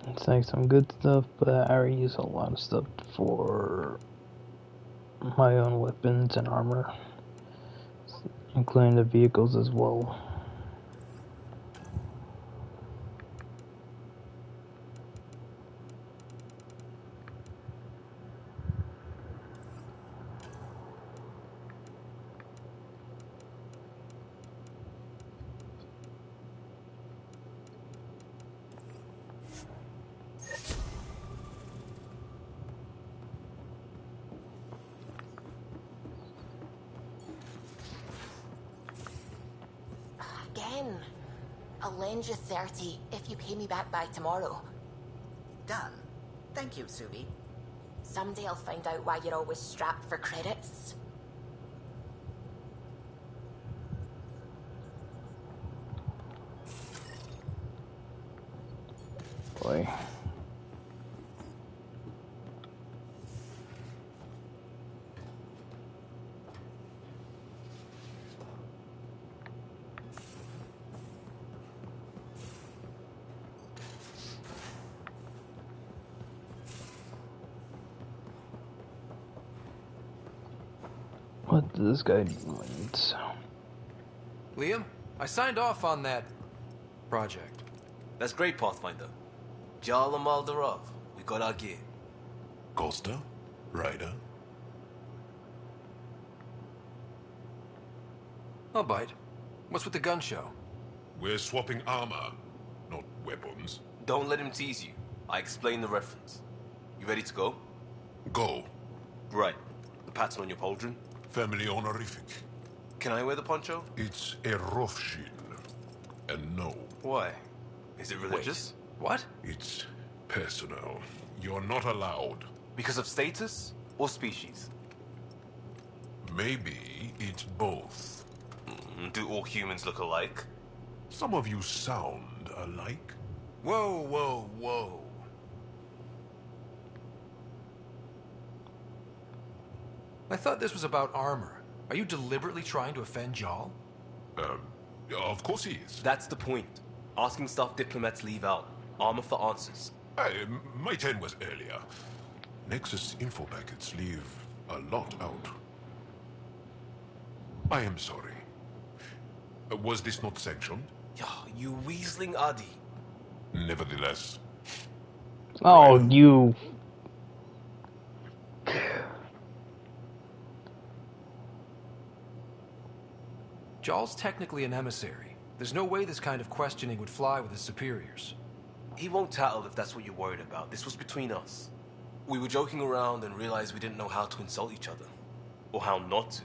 It's like some good stuff, but I already use a lot of stuff for my own weapons and armor, including the vehicles as well. Again. I'll lend you 30 if you pay me back by tomorrow. Done. Thank you, Subi. Someday I'll find out why you're always strapped for credits. Boy. What does this guy want? Liam, I signed off on that project. That's great, Pathfinder. Jarl Maldarov, we got our gear. Costa? Ryder? I'll bite. What's with the gun show? We're swapping armor, not weapons. Don't let him tease you. I explained the reference. You ready to go? Go. Right. The pattern on your pauldron? Family honorific. Can I wear the poncho? It's a Rofshin. And no. Why? Is it religious? Wait. What? It's personal. You're not allowed. Because of status or species? Maybe it's both. Do all humans look alike? Some of you sound alike. Whoa, whoa, whoa. I thought this was about armor. Are you deliberately trying to offend Jarl? Of course he is. That's the point. Asking stuff diplomats leave out. Armor for answers. My turn was earlier. Nexus info packets leave a lot out. I am sorry. Was this not sanctioned? You weaseling Adi. Nevertheless. Oh, you... Jarl's technically an emissary. There's no way this kind of questioning would fly with his superiors. He won't tattle if that's what you're worried about. This was between us. We were joking around and realized we didn't know how to insult each other. Or how not to.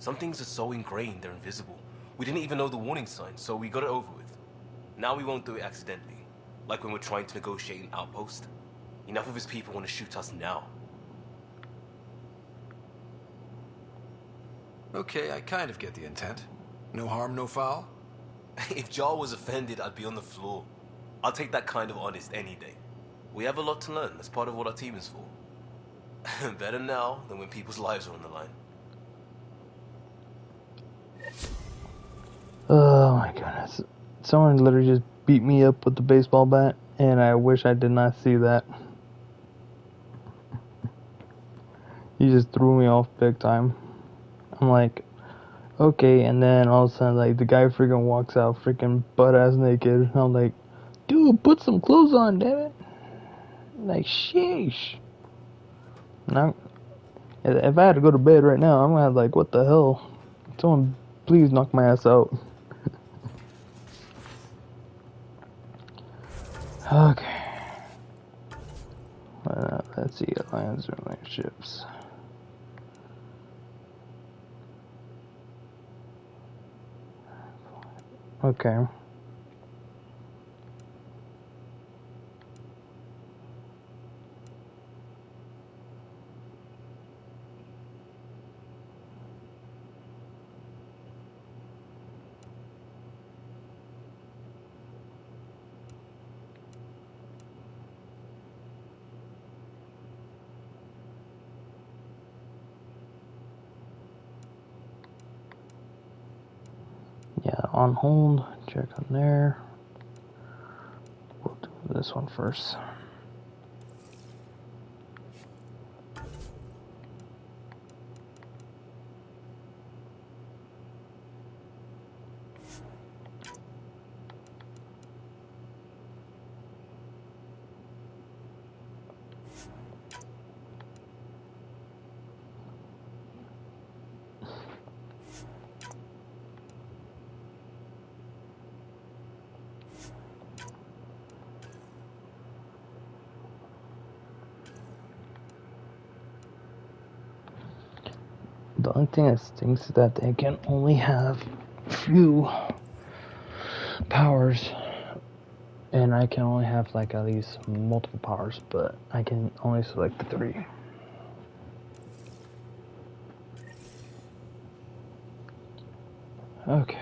Some things are so ingrained they're invisible. We didn't even know the warning sign, so we got it over with. Now we won't do it accidentally. Like when we're trying to negotiate an outpost. Enough of his people want to shoot us now. Okay, I kind of get the intent. No harm, no foul. If Jar was offended, I'd be on the floor. I'll take that kind of honest any day. We have a lot to learn. That's part of what our team is for. Better now than when people's lives are on the line. Oh my goodness. Someone literally just beat me up with the baseball bat, and I wish I did not see that. He just threw me off big time. I'm like, okay, and then all of a sudden, like, the guy freaking walks out freaking butt-ass naked. I'm like, dude, put some clothes on, damn it. Like, sheesh. Now, if I had to go to bed right now, I'm gonna have, like, what the hell? Someone please knock my ass out. Okay. Let's see, alliance relationships. Okay. Yeah, on hold. Check on there. We'll do this one first. The only thing that stinks is that they can only have few powers, and I can only have like at least multiple powers, but I can only select the 3. Okay.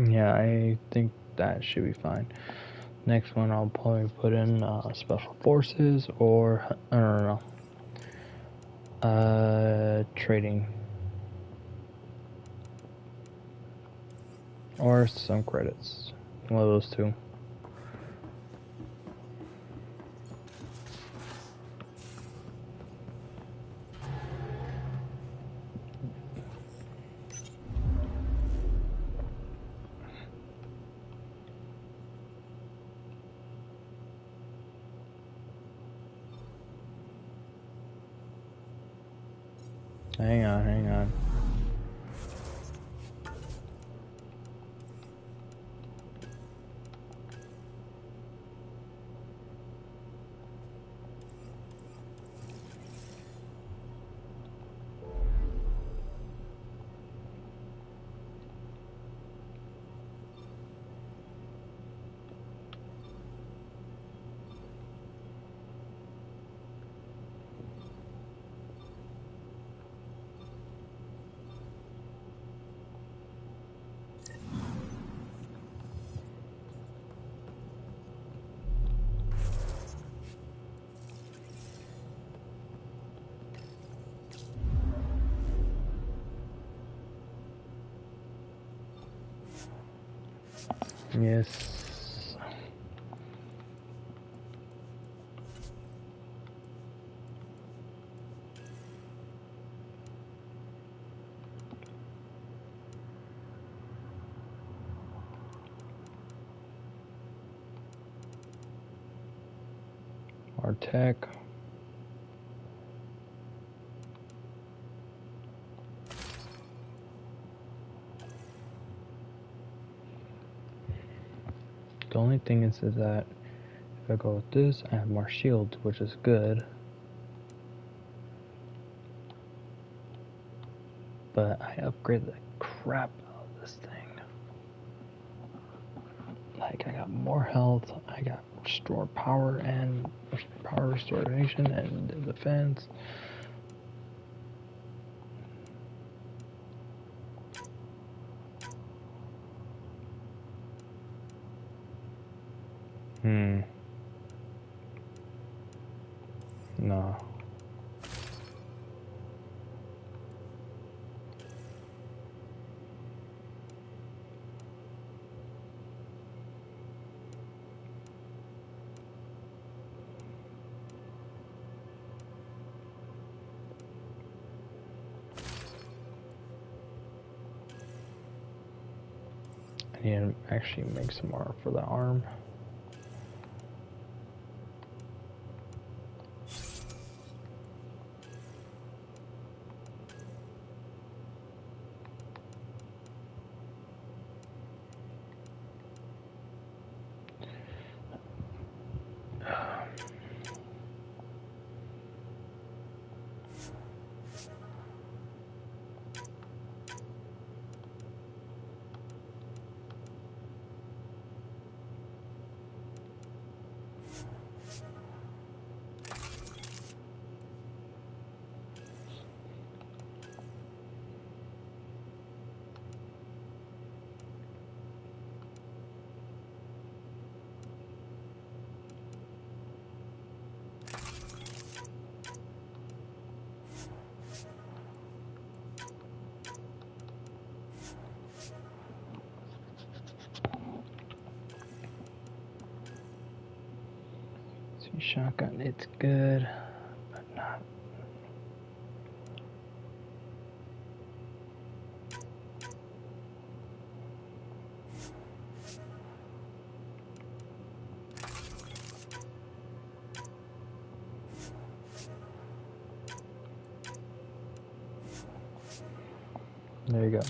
Yeah, I think that should be fine. Next one, I'll probably put in special forces or I don't know, trading or some credits. One of those 2. Hang on. Yes. Our tech. The only thing is that if I go with this, I have more shields, which is good. But I upgrade the crap out of this thing. Like, I got more health, I got restored power and power restoration and defense. No. I need to actually make some more for the arm. Shotgun, it's good, but not. There you go.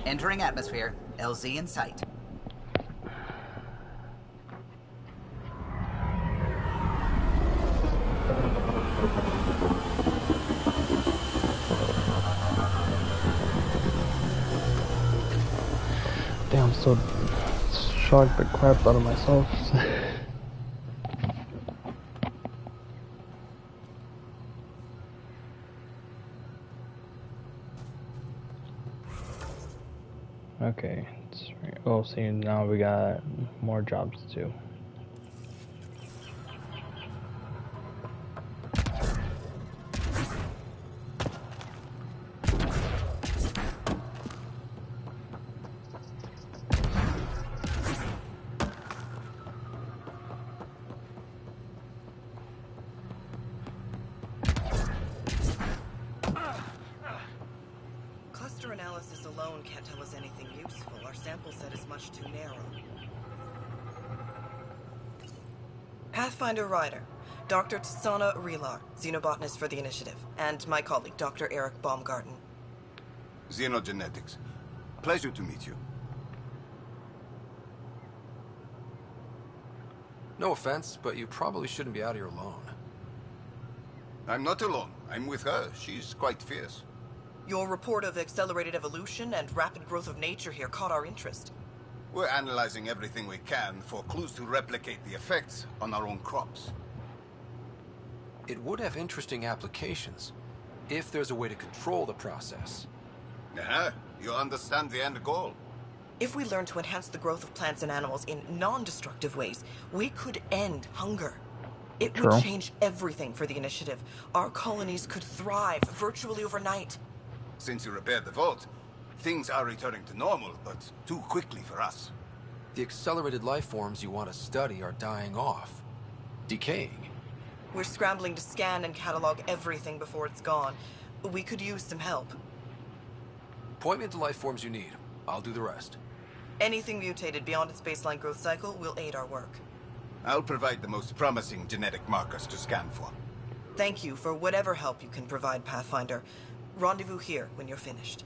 Entering atmosphere. LZ in sight. Damn, I'm so shocked the crap out of myself. Okay, oh, see, now we got more jobs to do. Cluster analysis alone can't tell us anything useful. Our sample set is much too narrow. Pathfinder Ryder, Dr. Tsana Relar, xenobotanist for the Initiative, and my colleague, Dr. Eric Baumgarten. Xenogenetics. Pleasure to meet you. No offense, but you probably shouldn't be out here alone. I'm not alone. I'm with her. She's quite fierce. Your report of accelerated evolution and rapid growth of nature here caught our interest. We're analyzing everything we can for clues to replicate the effects on our own crops. It would have interesting applications, if there's a way to control the process. You understand the end goal. If we learn to enhance the growth of plants and animals in non-destructive ways, we could end hunger. It would change everything for the Initiative. Our colonies could thrive virtually overnight. Since you repaired the vault, things are returning to normal, but too quickly for us. The accelerated life forms you want to study are dying off. Decaying. We're scrambling to scan and catalog everything before it's gone. We could use some help. Point me to life forms you need. I'll do the rest. Anything mutated beyond its baseline growth cycle will aid our work. I'll provide the most promising genetic markers to scan for. Thank you for whatever help you can provide, Pathfinder. Rendezvous here when you're finished.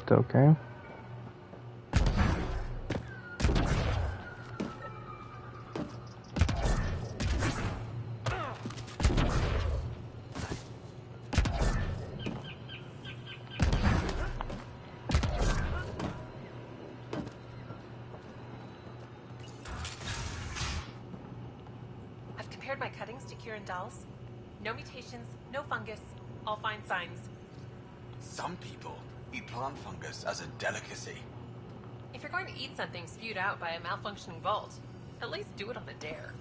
It's okay. I've compared my cuttings to Kieran Dahl's. No mutations, no fungus, all fine signs. Some people eat plant fungus as a delicacy. If you're going to eat something spewed out by a malfunctioning vault, at least do it on a dare.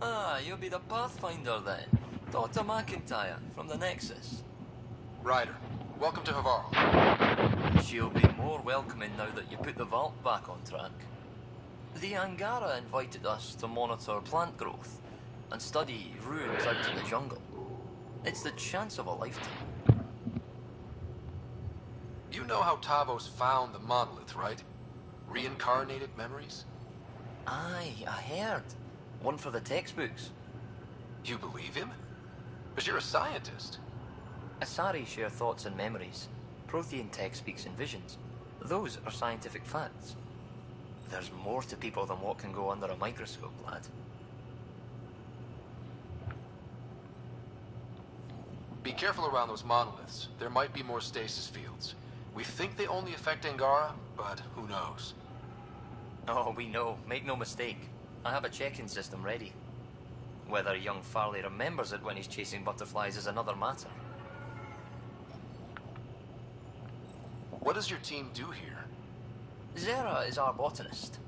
Ah, you'll be the Pathfinder then. Dr. McIntyre from the Nexus. Ryder, welcome to Havarl. She'll be more welcoming now that you put the vault back on track. The Angara invited us to monitor plant growth and study ruins out in the jungle. It's the chance of a lifetime. You know how Tavos found the monolith, right? Reincarnated memories? Aye, I heard. One for the textbooks. You believe him? Because you're a scientist. Asari share thoughts and memories. Prothean tech speaks in visions. Those are scientific facts. There's more to people than what can go under a microscope, lad. Be careful around those monoliths. There might be more stasis fields. We think they only affect Angara, but who knows? Oh, we know. Make no mistake. I have a check-in system ready. Whether young Farley remembers it when he's chasing butterflies is another matter. What does your team do here? Zera is our botanist.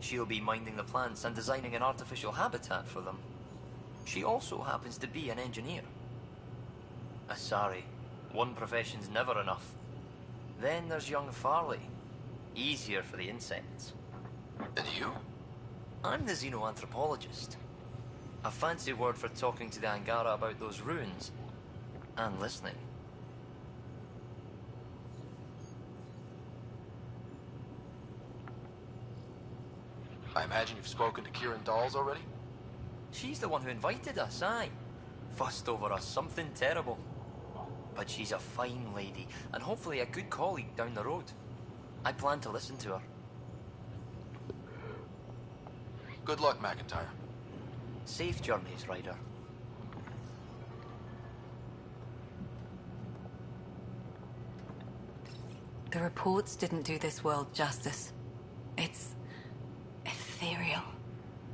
She'll be minding the plants and designing an artificial habitat for them. She also happens to be an engineer. Asari, one profession's never enough. Then there's young Farley. Easier for the insects. And you? I'm the xenoanthropologist. A fancy word for talking to the Angara about those ruins. And listening. I imagine you've spoken to Kieran Dahl's already? She's the one who invited us, aye. Fussed over us something terrible. But she's a fine lady, and hopefully a good colleague down the road. I plan to listen to her. Good luck, McIntyre. Safe journeys, Ryder. The reports didn't do this world justice. It's ethereal.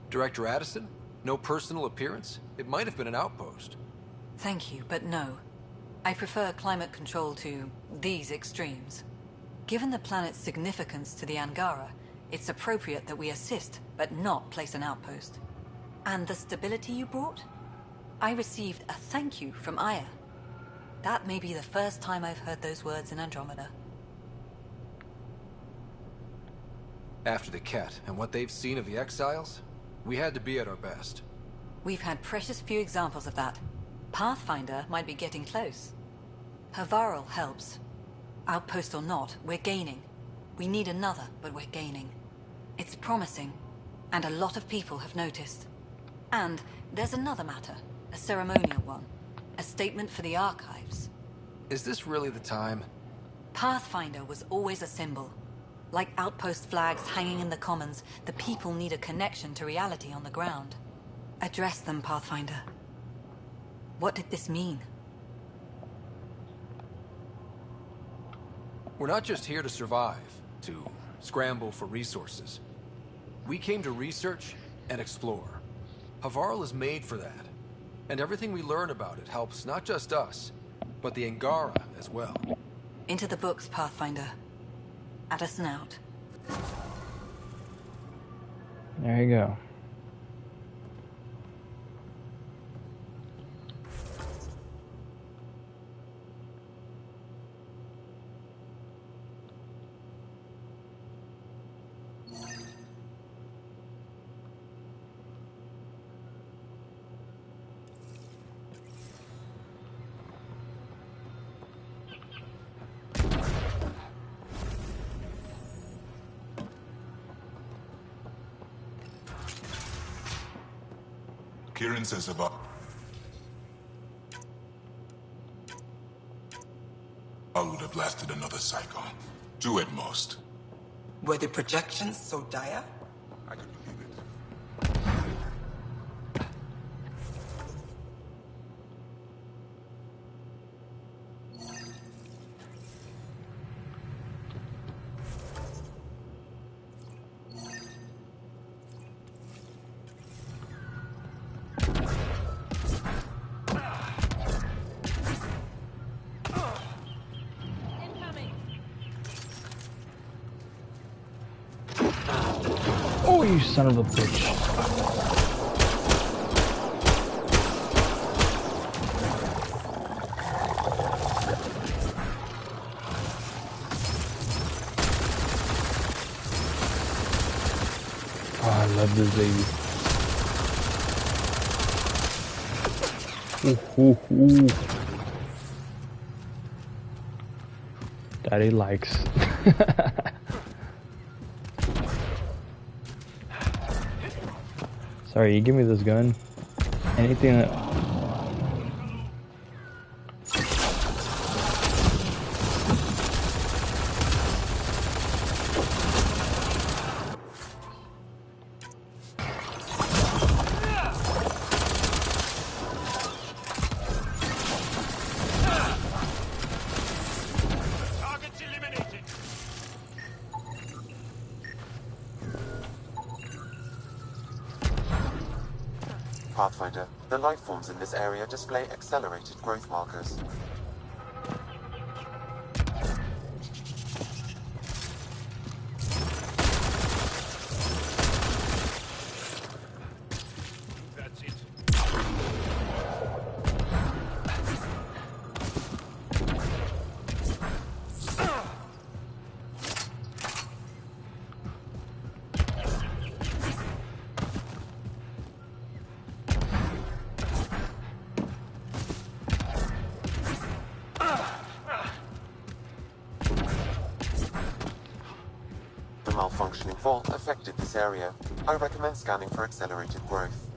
Director Addison? No personal appearance? It might have been an outpost. Thank you, but no. I prefer climate control to these extremes. Given the planet's significance to the Angara, it's appropriate that we assist, but not place an outpost. And the stability you brought? I received a thank you from Aya. That may be the first time I've heard those words in Andromeda. After the Cat and what they've seen of the Exiles, we had to be at our best. We've had precious few examples of that. Pathfinder might be getting close. Havarl helps. Outpost or not, we're gaining. We need another, but we're gaining. It's promising, and a lot of people have noticed. And there's another matter, a ceremonial one. A statement for the archives. Is this really the time? Pathfinder was always a symbol. Like outpost flags hanging in the commons, the people need a connection to reality on the ground. Address them, Pathfinder. What did this mean? We're not just here to survive, to scramble for resources. We came to research and explore. Havarl is made for that. And everything we learn about it helps not just us, but the Angara as well. Into the books, Pathfinder. Addison out. There you go. Kieran says about... have lasted another cycle. 2 at most. Were the projections so dire? I could believe it. Oh, you son of a bitch. Oh, I love this baby. Ooh, ooh, ooh. Daddy likes. Sorry, you give me this gun. Anything that... Pathfinder, the life forms in this area display accelerated growth markers. That's it. The malfunctioning vault affected this area. I recommend scanning for accelerated growth.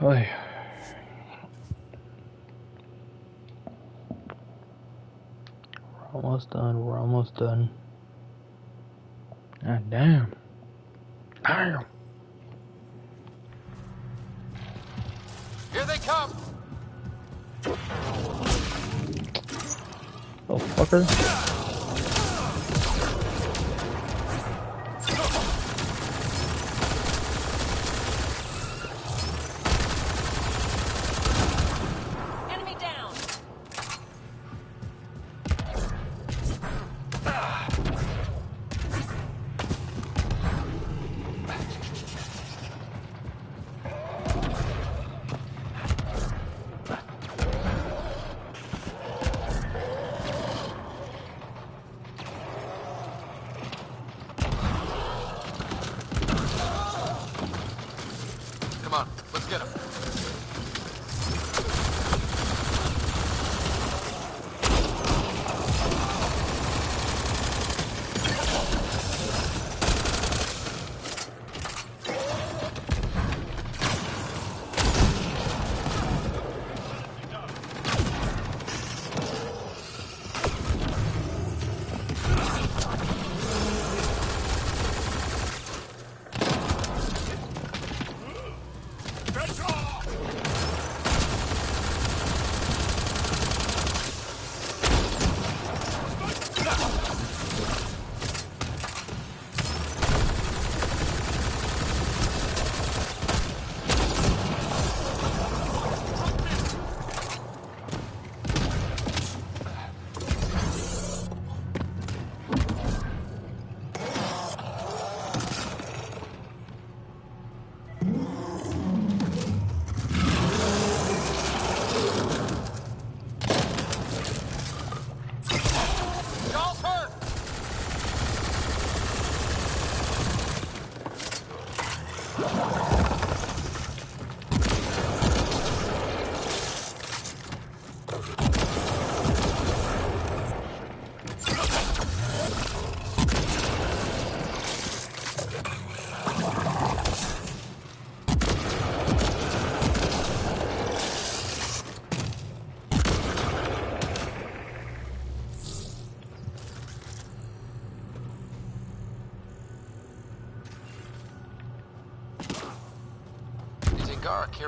Oy. We're almost done. We're almost done. God damn. Damn. Here they come! Oh, fucker.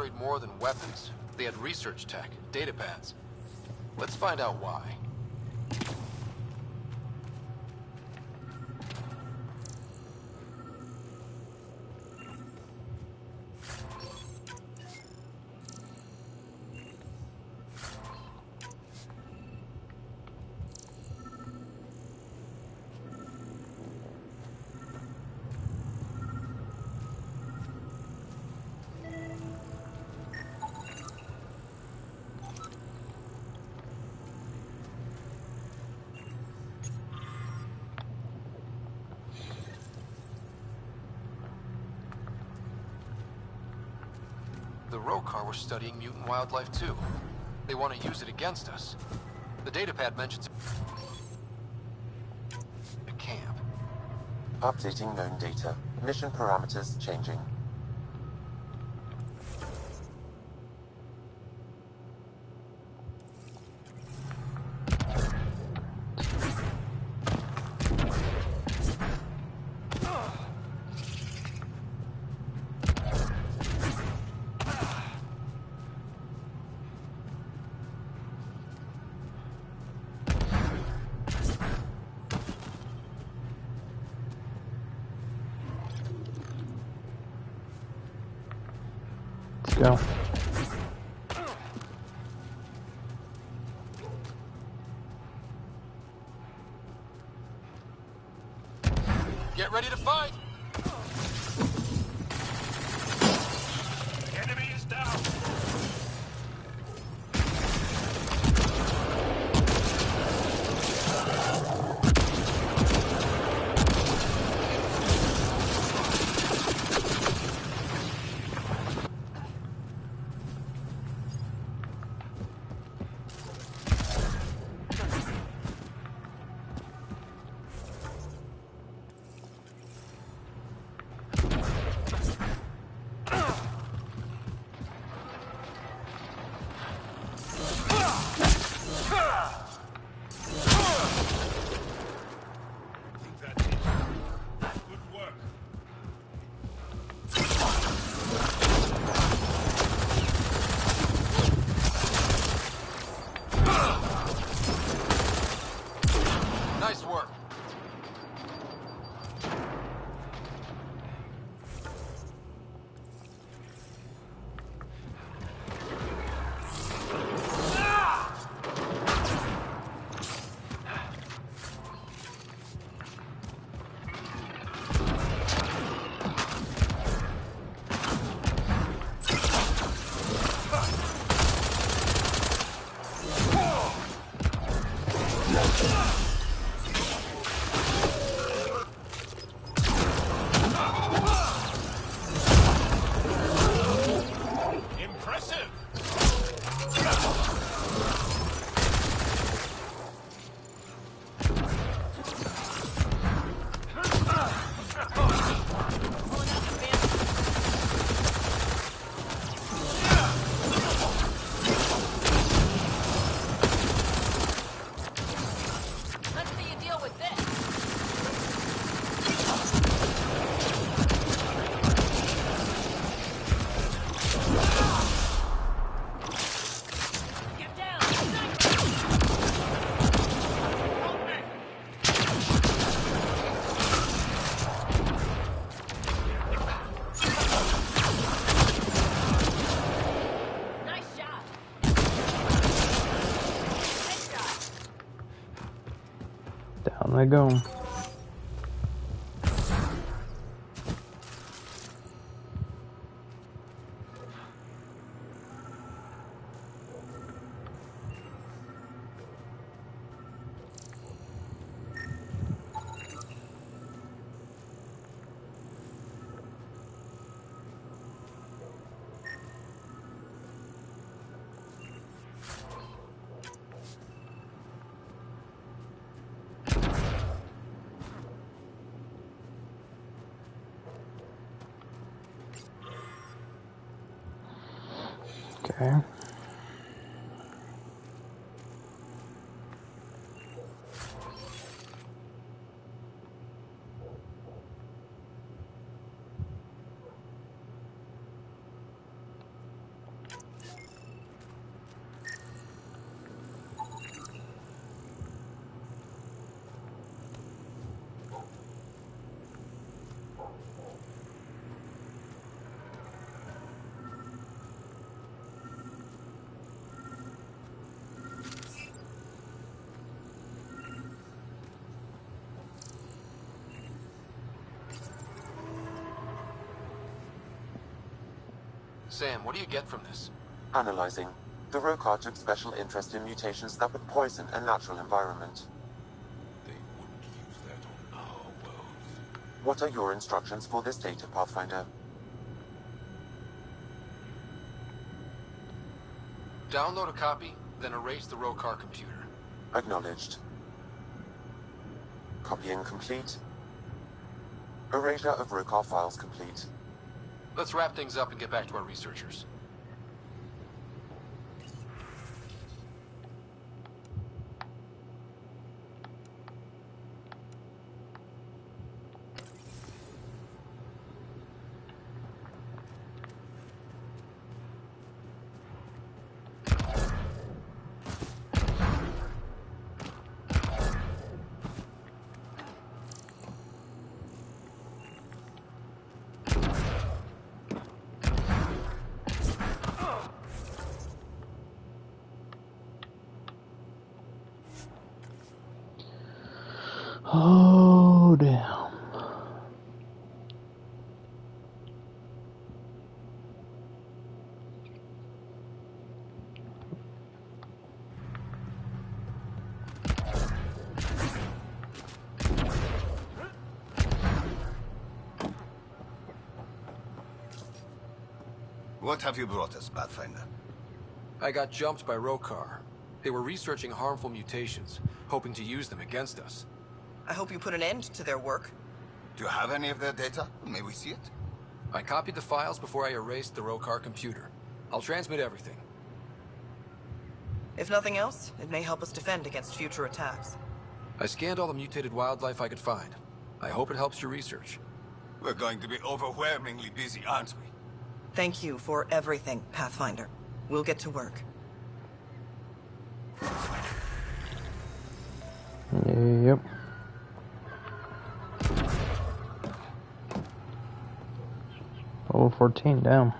carried more than weapons. They had research tech, datapads. Let's find out why. The Rokar were studying mutant wildlife too. They want to use it against us. The datapad mentions a camp. Updating known data. Mission parameters changing. Go. Get ready to fight! The enemy is down! Nice work. Down they go. Okay. Sam, what do you get from this? Analyzing. The Rokar took special interest in mutations that would poison a natural environment. They wouldn't use that on our worlds. What are your instructions for this data, Pathfinder? Download a copy, then erase the Rokar computer. Acknowledged. Copying complete. Erasure of Rokar files complete. Let's wrap things up and get back to our researchers. Oh, damn. What have you brought us, Pathfinder? I got jumped by Rokar. They were researching harmful mutations, hoping to use them against us. I hope you put an end to their work. Do you have any of their data? May we see it? I copied the files before I erased the Rokar computer. I'll transmit everything. If nothing else, it may help us defend against future attacks. I scanned all the mutated wildlife I could find. I hope it helps your research. We're going to be overwhelmingly busy, aren't we? Thank you for everything, Pathfinder. We'll get to work. Yep. Level 14 down.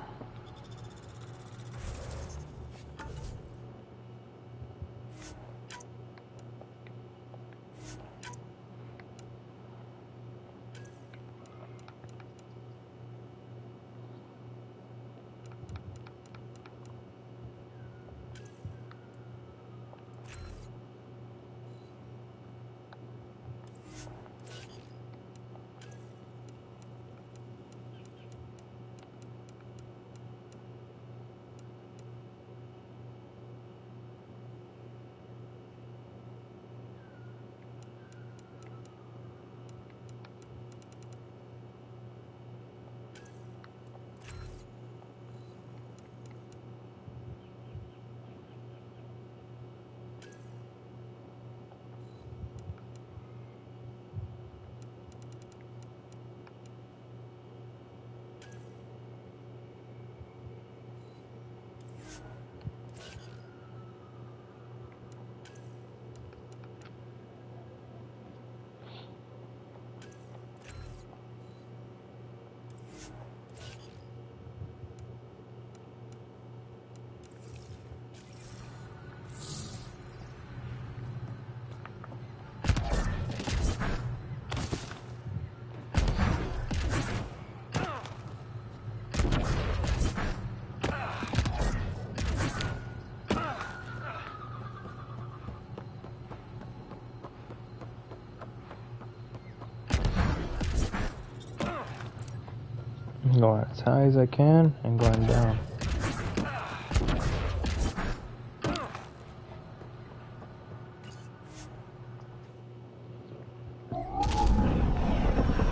Going as high as I can and going down.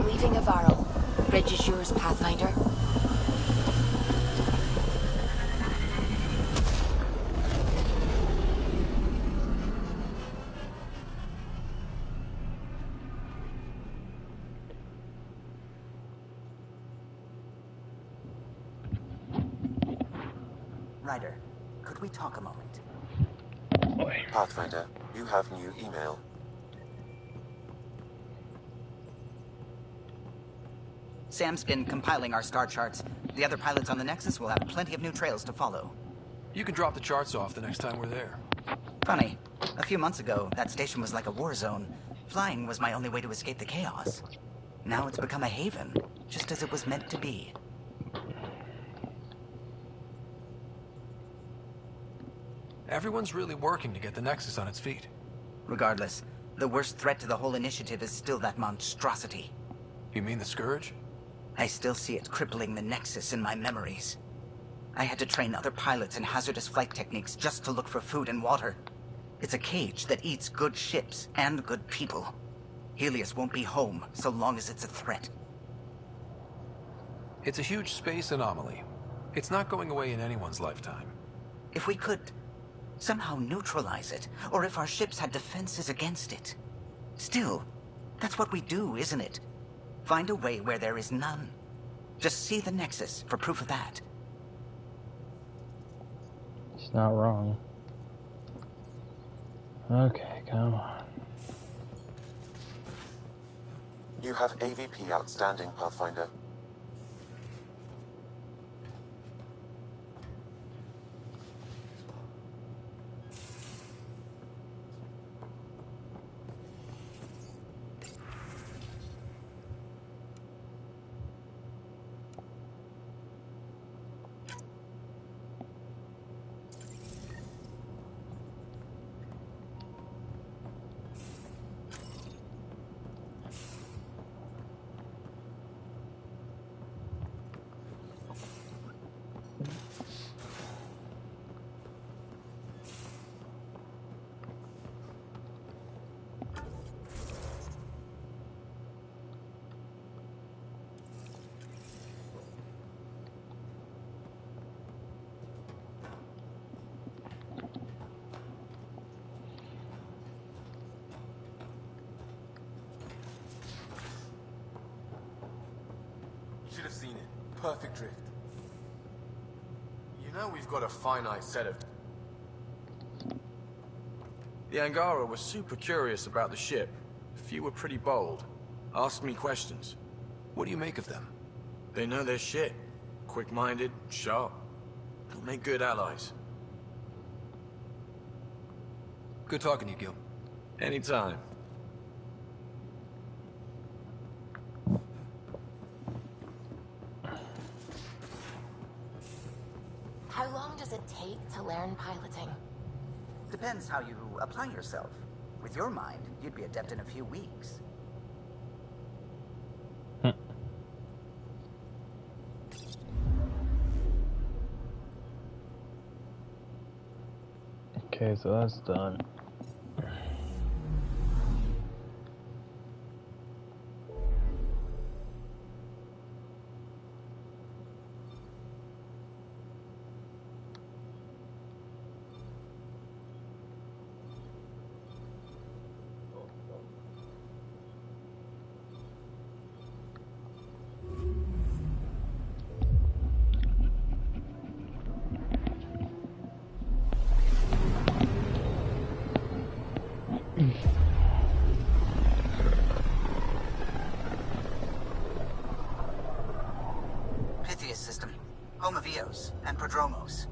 Leaving Avarl. Bridge is yours, Pathfinder. Ryder, could we talk a moment? Pathfinder, you have new email. Sam's been compiling our star charts. The other pilots on the Nexus will have plenty of new trails to follow. You can drop the charts off the next time we're there. Funny, a few months ago, that station was like a war zone. Flying was my only way to escape the chaos. Now it's become a haven, just as it was meant to be. Everyone's really working to get the Nexus on its feet. Regardless, the worst threat to the whole initiative is still that monstrosity. You mean the Scourge? I still see it crippling the Nexus in my memories. I had to train other pilots in hazardous flight techniques just to look for food and water. It's a cage that eats good ships and good people. Helios won't be home so long as it's a threat. It's a huge space anomaly. It's not going away in anyone's lifetime. If we could somehow neutralize it, or if our ships had defenses against it. Still, that's what we do, isn't it? Find a way where there is none. Just see the Nexus for proof of that. It's not wrong. Okay, come on. You have AVP outstanding, Pathfinder. Should have seen it. Perfect drift. You know we've got a finite set of... The Angara was super curious about the ship. A few were pretty bold. Asked me questions. What do you make of them? They know their shit. Quick-minded, sharp. They'll make good allies. Good talking to you, Gil. Anytime. How long does it take to learn piloting? Depends how you apply yourself. With your mind, you'd be adept in a few weeks. Okay, so that's done. Pythias system, home of Eos and Prodromos.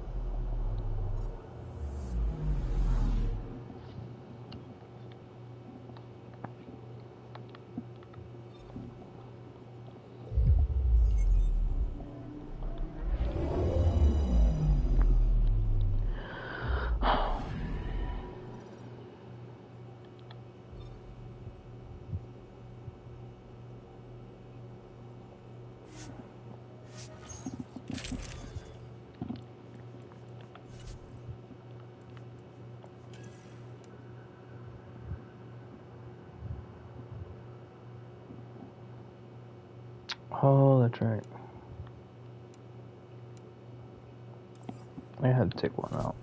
Oh, that's right. I had to take one out.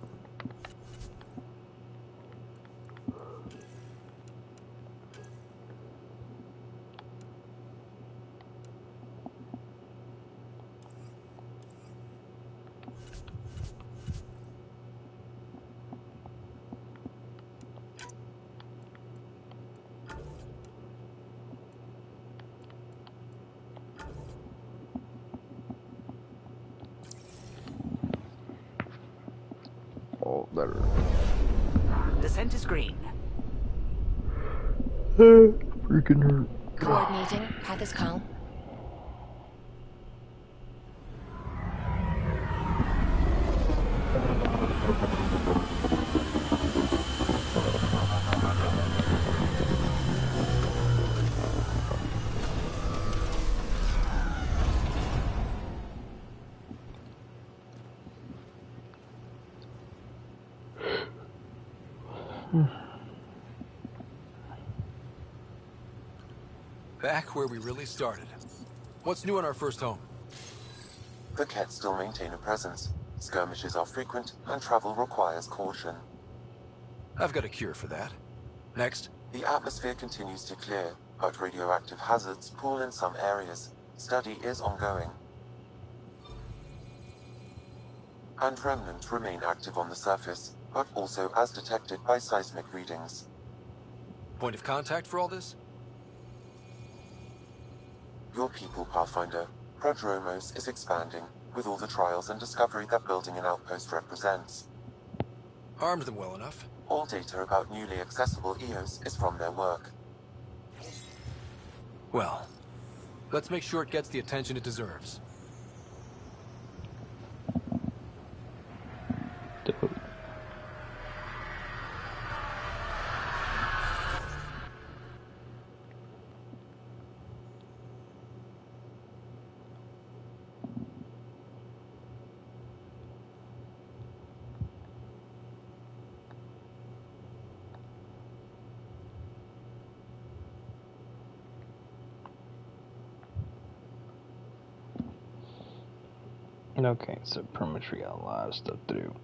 Oh, better. Descent is green. Freaking hurt. Coordinating. Path is calm. Back where we really started. What's new on our first home? The Kett still maintain a presence. Skirmishes are frequent, and travel requires caution. I've got a cure for that. Next. The atmosphere continues to clear, but radioactive hazards pool in some areas. Study is ongoing. And remnants remain active on the surface, but also as detected by seismic readings. Point of contact for all this? Your people, Pathfinder. Prodromos is expanding, with all the trials and discovery that building an outpost represents. Armed them well enough. All data about newly accessible EOS is from their work. Well, let's make sure it gets the attention it deserves. Okay, so pretty much we got a lot of stuff to do.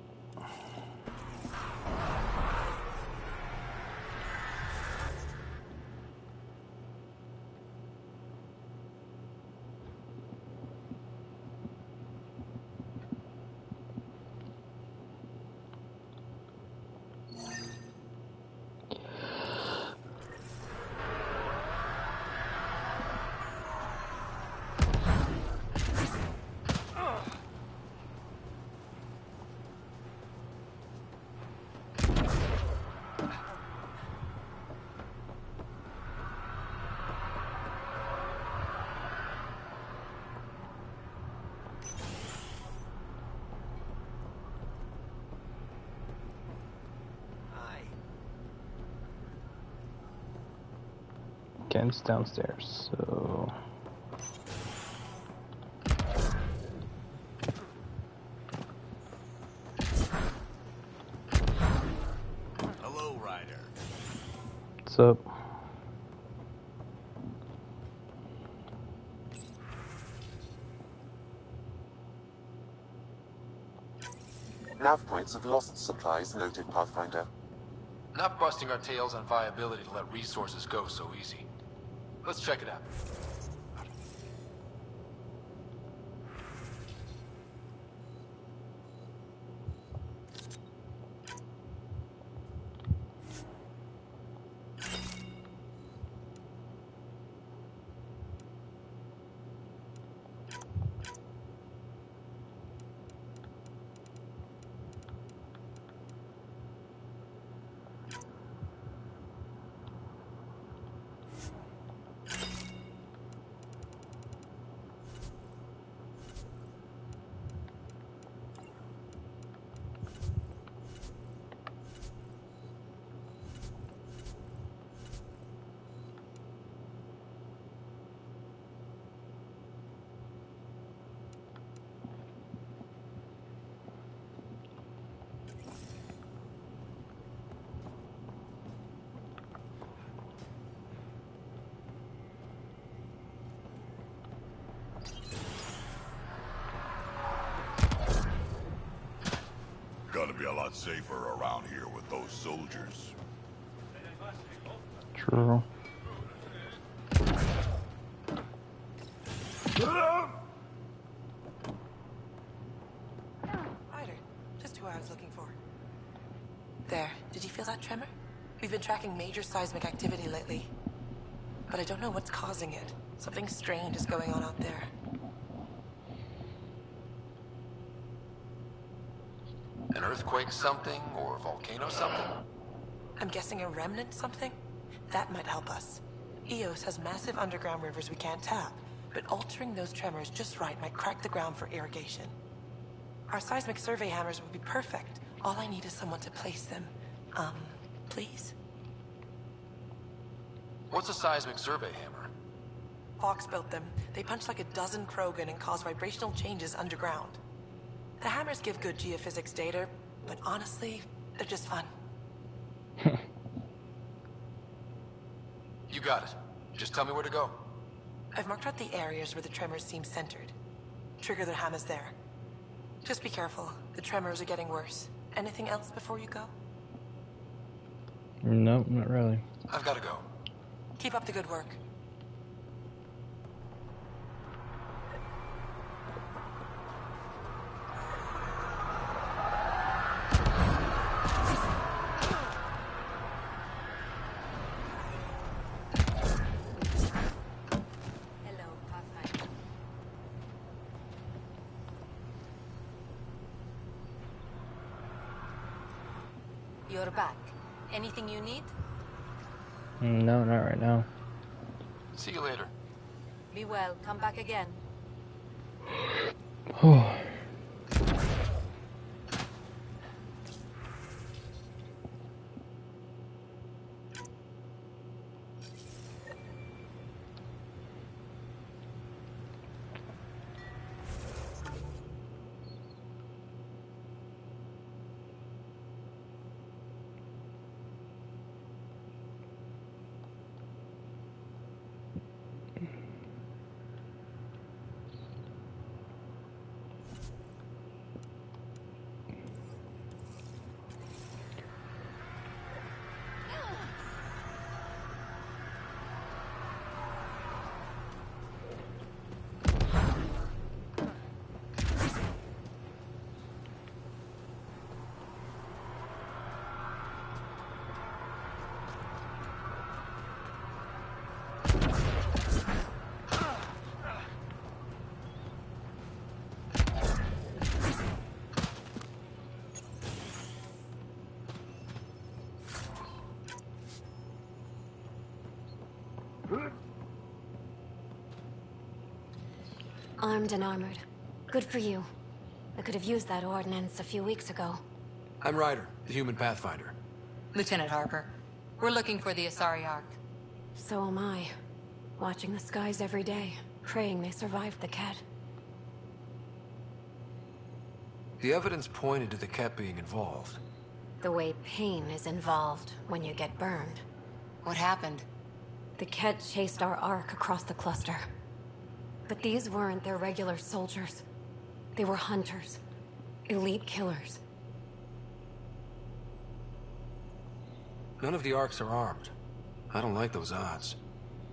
Ken's downstairs, so... Hello, Ryder. What's up? Nav points of lost supplies noted, Pathfinder. Not busting our tails on viability to let resources go so easy. Let's check it out. Gotta be a lot safer around here with those soldiers. True. Ryder, just who I was looking for. There, did you feel that tremor? We've been tracking major seismic activity lately. But I don't know what's causing it. Something strange is going on out there. An earthquake something, or a volcano something? I'm guessing a remnant something? That might help us. Eos has massive underground rivers we can't tap, but altering those tremors just right might crack the ground for irrigation. Our seismic survey hammers would be perfect. All I need is someone to place them. Please? What's a seismic survey hammer? Fox built them. They punch like a dozen Krogan and cause vibrational changes underground. The hammers give good geophysics data, but honestly, they're just fun. got it. Just tell me where to go. I've marked out the areas where the tremors seem centered. Trigger the hammers there. Just be careful. The tremors are getting worse. Anything else before you go? No, not really. I've got to go. Keep up the good work. You're back. Anything you need? No, not right now. See you later. Be well. Come back again. Oh. Armed and armored. Good for you. I could have used that ordnance a few weeks ago. I'm Ryder, the human pathfinder. Lieutenant Harper, we're looking for the Asari Ark. So am I. Watching the skies every day, praying they survived the Ket. The evidence pointed to the Ket being involved. The way pain is involved when you get burned. What happened? The Ket chased our Ark across the cluster. But these weren't their regular soldiers. They were hunters. Elite killers. None of the Arks are armed. I don't like those odds.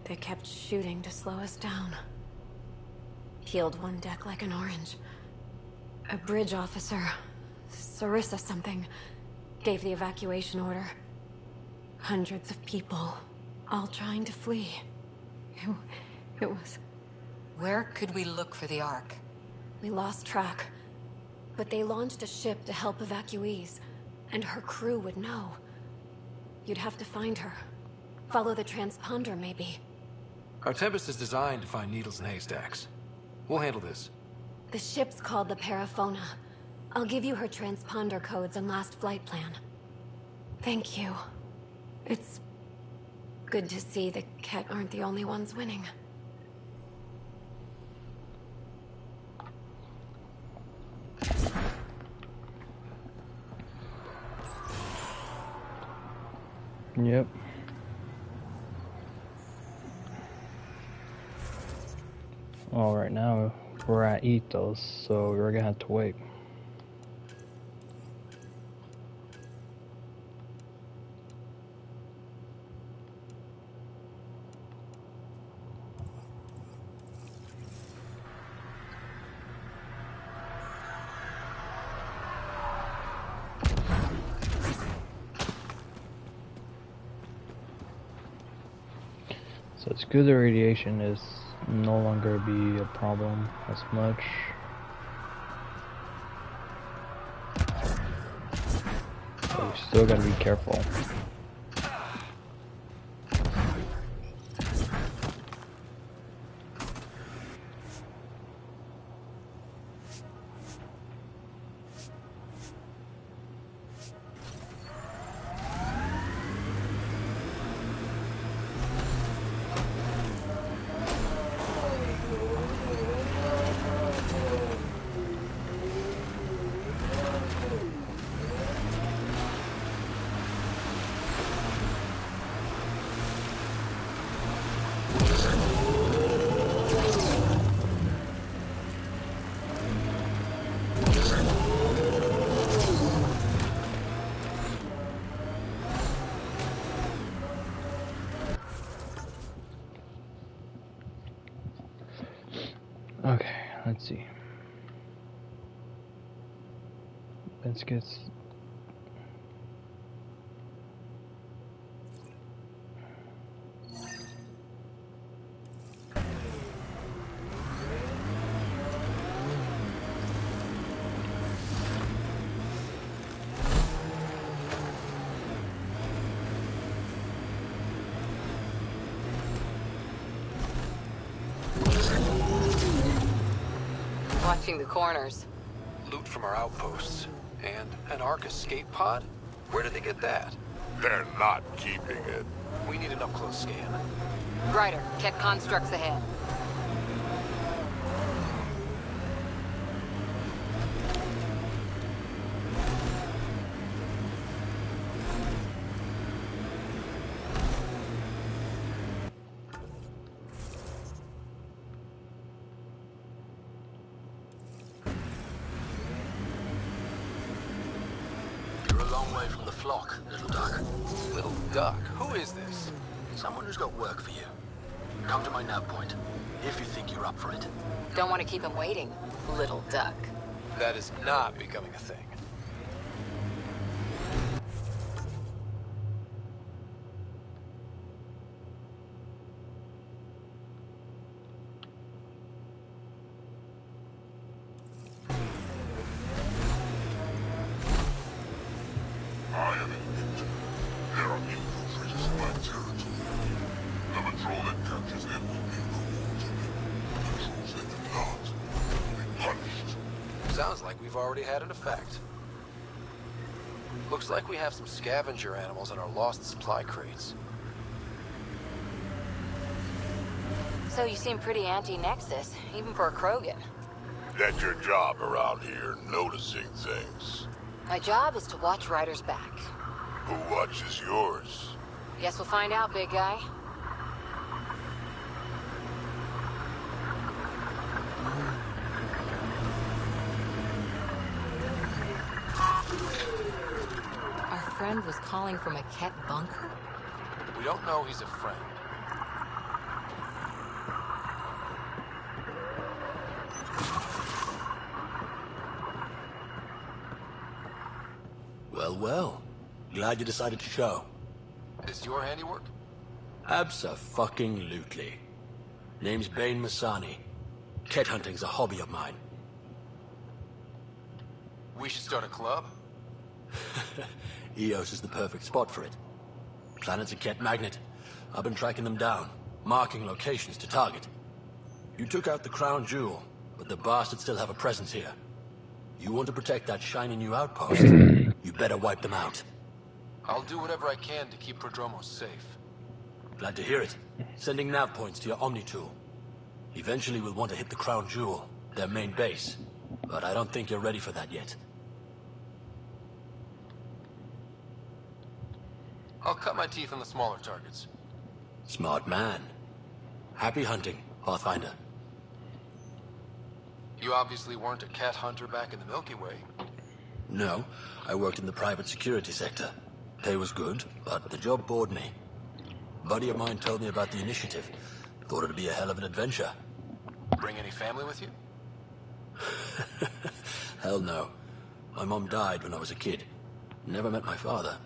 They kept shooting to slow us down. Peeled one deck like an orange. A bridge officer, Sarissa something, gave the evacuation order. Hundreds of people, all trying to flee. It was... Where could we look for the Ark? We lost track. But they launched a ship to help evacuees, and her crew would know. You'd have to find her. Follow the transponder, maybe. Our Tempest is designed to find needles in haystacks. We'll handle this. The ship's called the Paraphona. I'll give you her transponder codes and last flight plan. Thank you. It's good to see the Ket aren't the only ones winning. Yep. Well, right now we're at Ethos, so we're gonna have to wait. So it's good the radiation is no longer be a problem as much. But we still gotta be careful. Let's see. Biscuits. Watching the corners. Loot from our outposts. And an Ark escape pod? Where did they get that? They're not keeping it. We need an up-close scan. Ryder, Ket constructs ahead. From the flock, little duck. Little duck? Who is this? Someone who's got work for you. Come to my nav point, if you think you're up for it. Don't want to keep him waiting, little duck. That is not becoming a thing. I am Andromeda. There are infiltrators in my territory. The patrol that captures them will be rewarded. Patrols that do not will be punished. Sounds like we've already had an effect. Looks like we have some scavenger animals in our lost supply crates. So you seem pretty anti-Nexus, even for a Krogan. That's your job around here, noticing things. My job is to watch Ryder's back. Who watches yours? Guess we'll find out, big guy. Our friend was calling from a Ket bunker? We don't know he's a friend. Well, well. Glad you decided to show. Is your handiwork? Abso-fucking-lutely. Name's Bane Masani. Ket hunting's a hobby of mine. We should start a club? Eos is the perfect spot for it. Planet's a Ket magnet. I've been tracking them down, marking locations to target. You took out the crown jewel, but the bastards still have a presence here. You want to protect that shiny new outpost? You better wipe them out. I'll do whatever I can to keep Prodromos safe. Glad to hear it. Sending nav points to your Omni tool. Eventually we'll want to hit the crown jewel, their main base. But I don't think you're ready for that yet. I'll cut my teeth on the smaller targets. Smart man. Happy hunting, Pathfinder. You obviously weren't a cat hunter back in the Milky Way. No, I worked in the private security sector. Pay was good, but the job bored me. A buddy of mine told me about the initiative. Thought it'd be a hell of an adventure. Bring any family with you? Hell no. My mom died when I was a kid. Never met my father.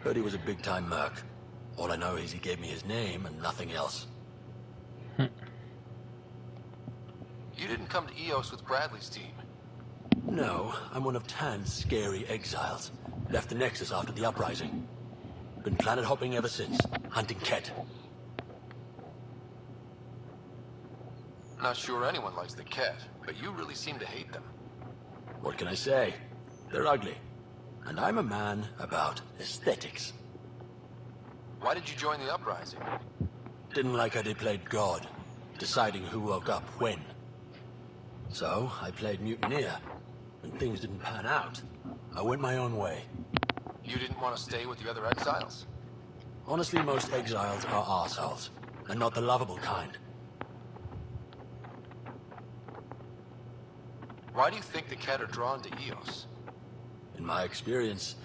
Heard he was a big-time merc. All I know is he gave me his name and nothing else. You didn't come to Eos with Bradley's team. No, I'm one of Tan's scary exiles. Left the Nexus after the uprising. Been planet hopping ever since, hunting Ket. Not sure anyone likes the Ket, but you really seem to hate them. What can I say? They're ugly. And I'm a man about aesthetics. Why did you join the uprising? Didn't like how they played God, deciding who woke up when. So, I played mutineer. When things didn't pan out, I went my own way. You didn't want to stay with the other exiles? Honestly, most exiles are arseholes, and not the lovable kind. Why do you think the Ket are drawn to Eos? In my experience,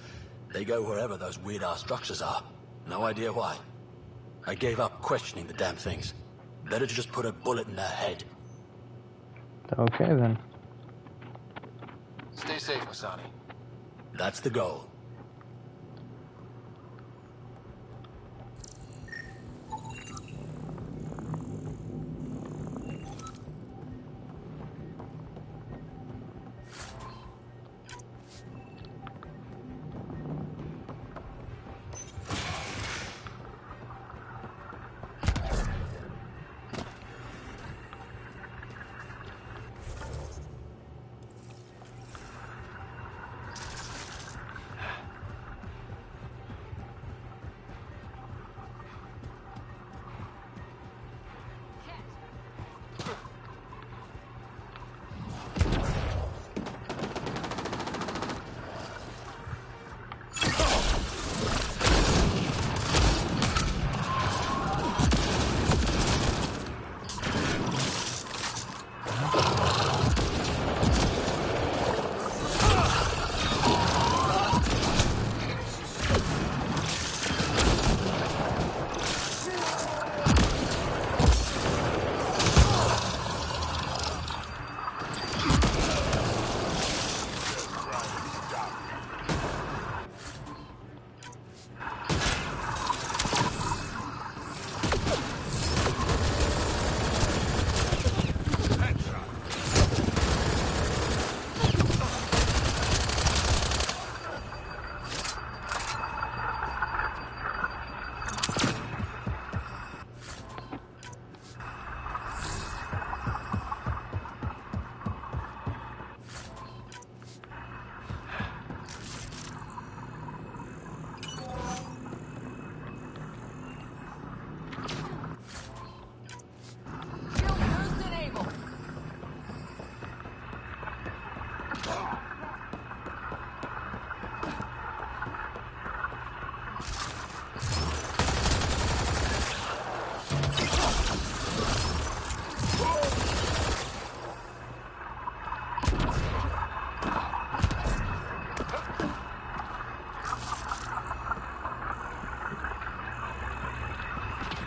they go wherever those weird-ass structures are. No idea why. I gave up questioning the damn things. Better to just put a bullet in their head. Okay, then. Stay safe, Masani. That's the goal.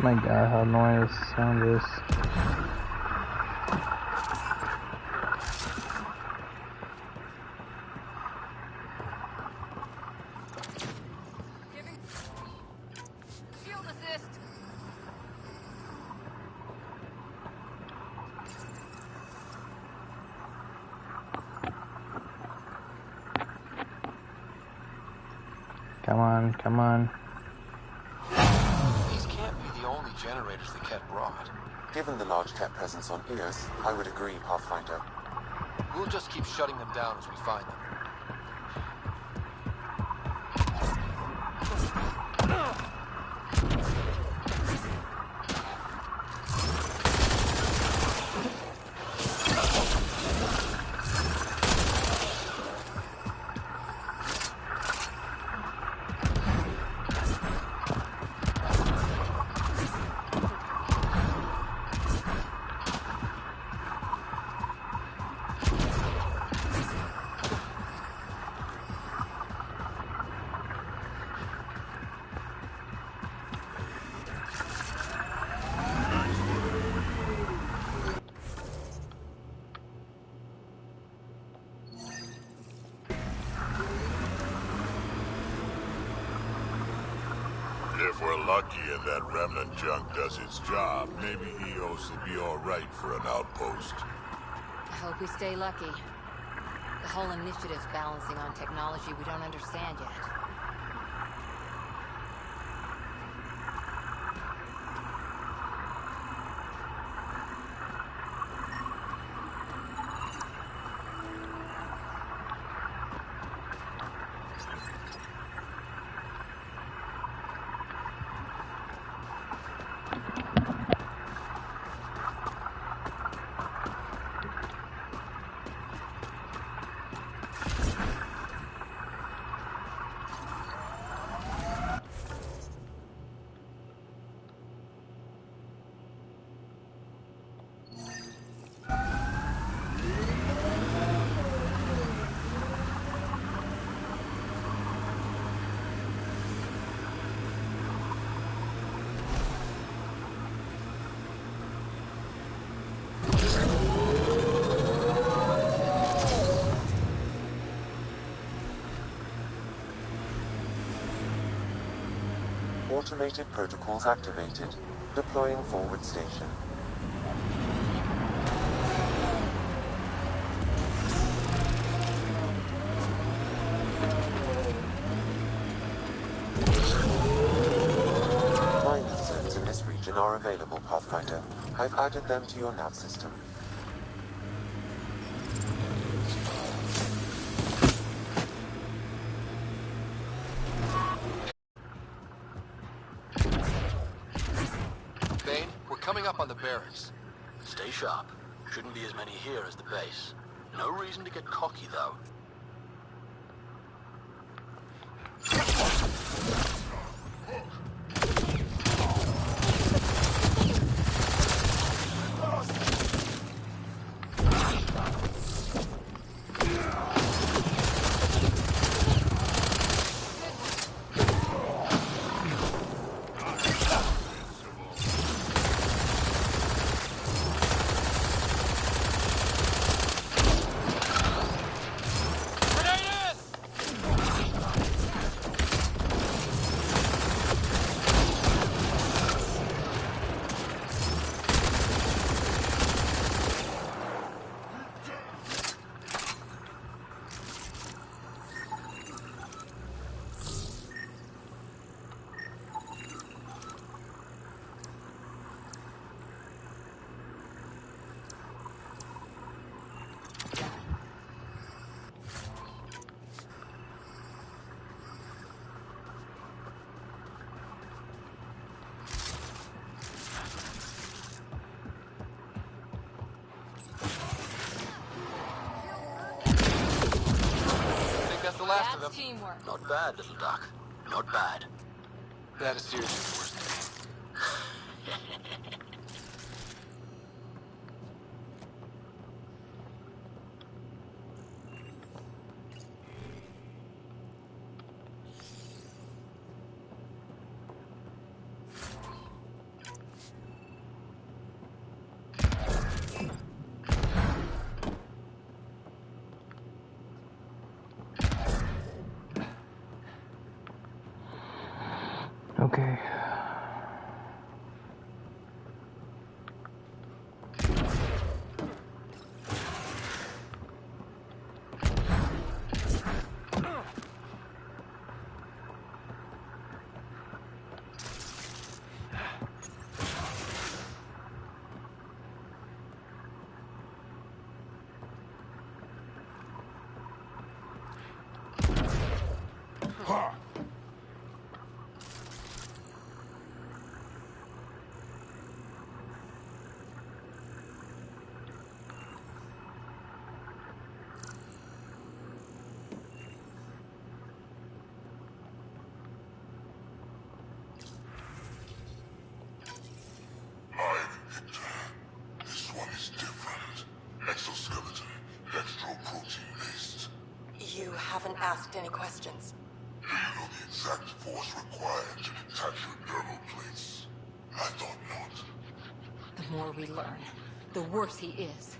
My god, how annoying this sound is. Shield assist. Come on, come on. These can't be the only generators the Ket brought. Given the large Ket presence on Eos, I would agree, Pathfinder. We'll just keep shutting them down as we find them. If we're lucky and that remnant junk does its job, maybe Eos will be alright for an outpost. I hope we stay lucky. The whole initiative's balancing on technology we don't understand yet. Automated protocols activated. Deploying forward station. Mining zones in this region are available, Pathfinder. I've added them to your nav system. Bane, we're coming up on the barracks. Stay sharp. Shouldn't be as many here as the base. No reason to get cocky, though. Last of them. Teamwork. Not bad, little duck. Not bad. That is seriously the worst thing. Okay. This one is different. Exoskeleton, dextroprotein based. You haven't asked any questions. Do you know the exact force required to detach your dermal plates? I thought not. The more we learn, the worse he is.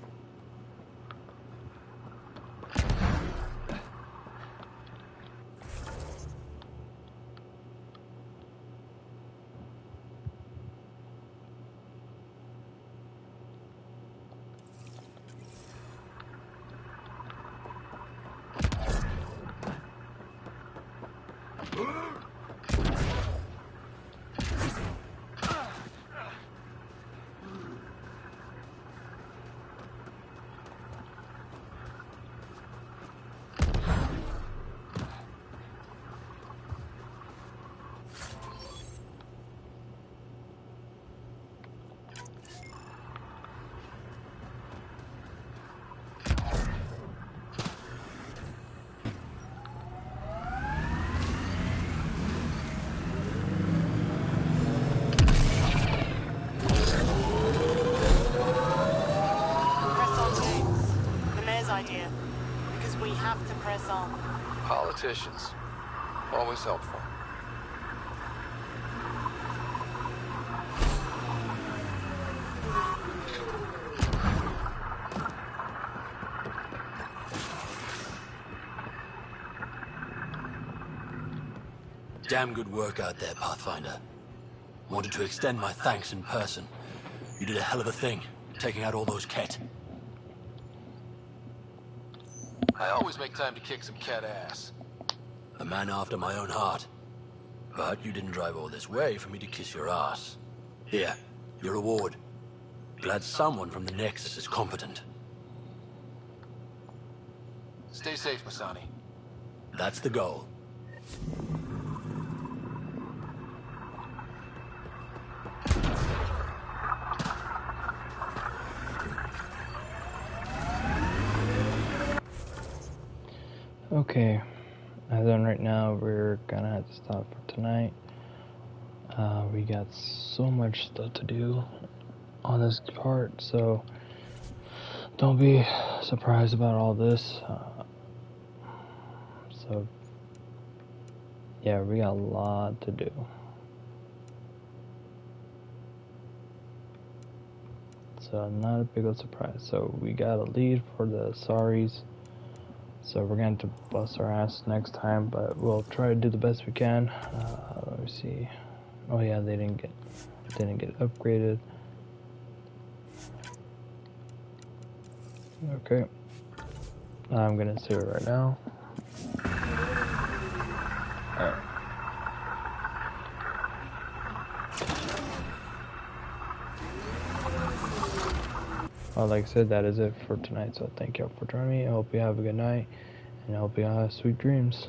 Idea. Because we have to press on. Politicians. Always helpful. Damn good work out there, Pathfinder. Wanted to extend my thanks in person. You did a hell of a thing, taking out all those Ket. I always make time to kick some cat ass. A man after my own heart. But you didn't drive all this way for me to kiss your ass. Here, your reward. Glad someone from the Nexus is competent. Stay safe, Masani. That's the goal. Okay, as in right now, we're gonna have to stop for tonight. We got so much stuff to do on this part, so don't be surprised about all this. So, yeah, we got a lot to do. So, not a big of a surprise. So, we got a lead for the Saris. So we're going to bust our ass next time, but we'll try to do the best we can. Let me see. Oh yeah, they didn't get upgraded. Okay, I'm gonna save it right now. Alright. Well, like I said, that is it for tonight. So thank y'all for joining me. I hope you have a good night, and I hope you all have sweet dreams.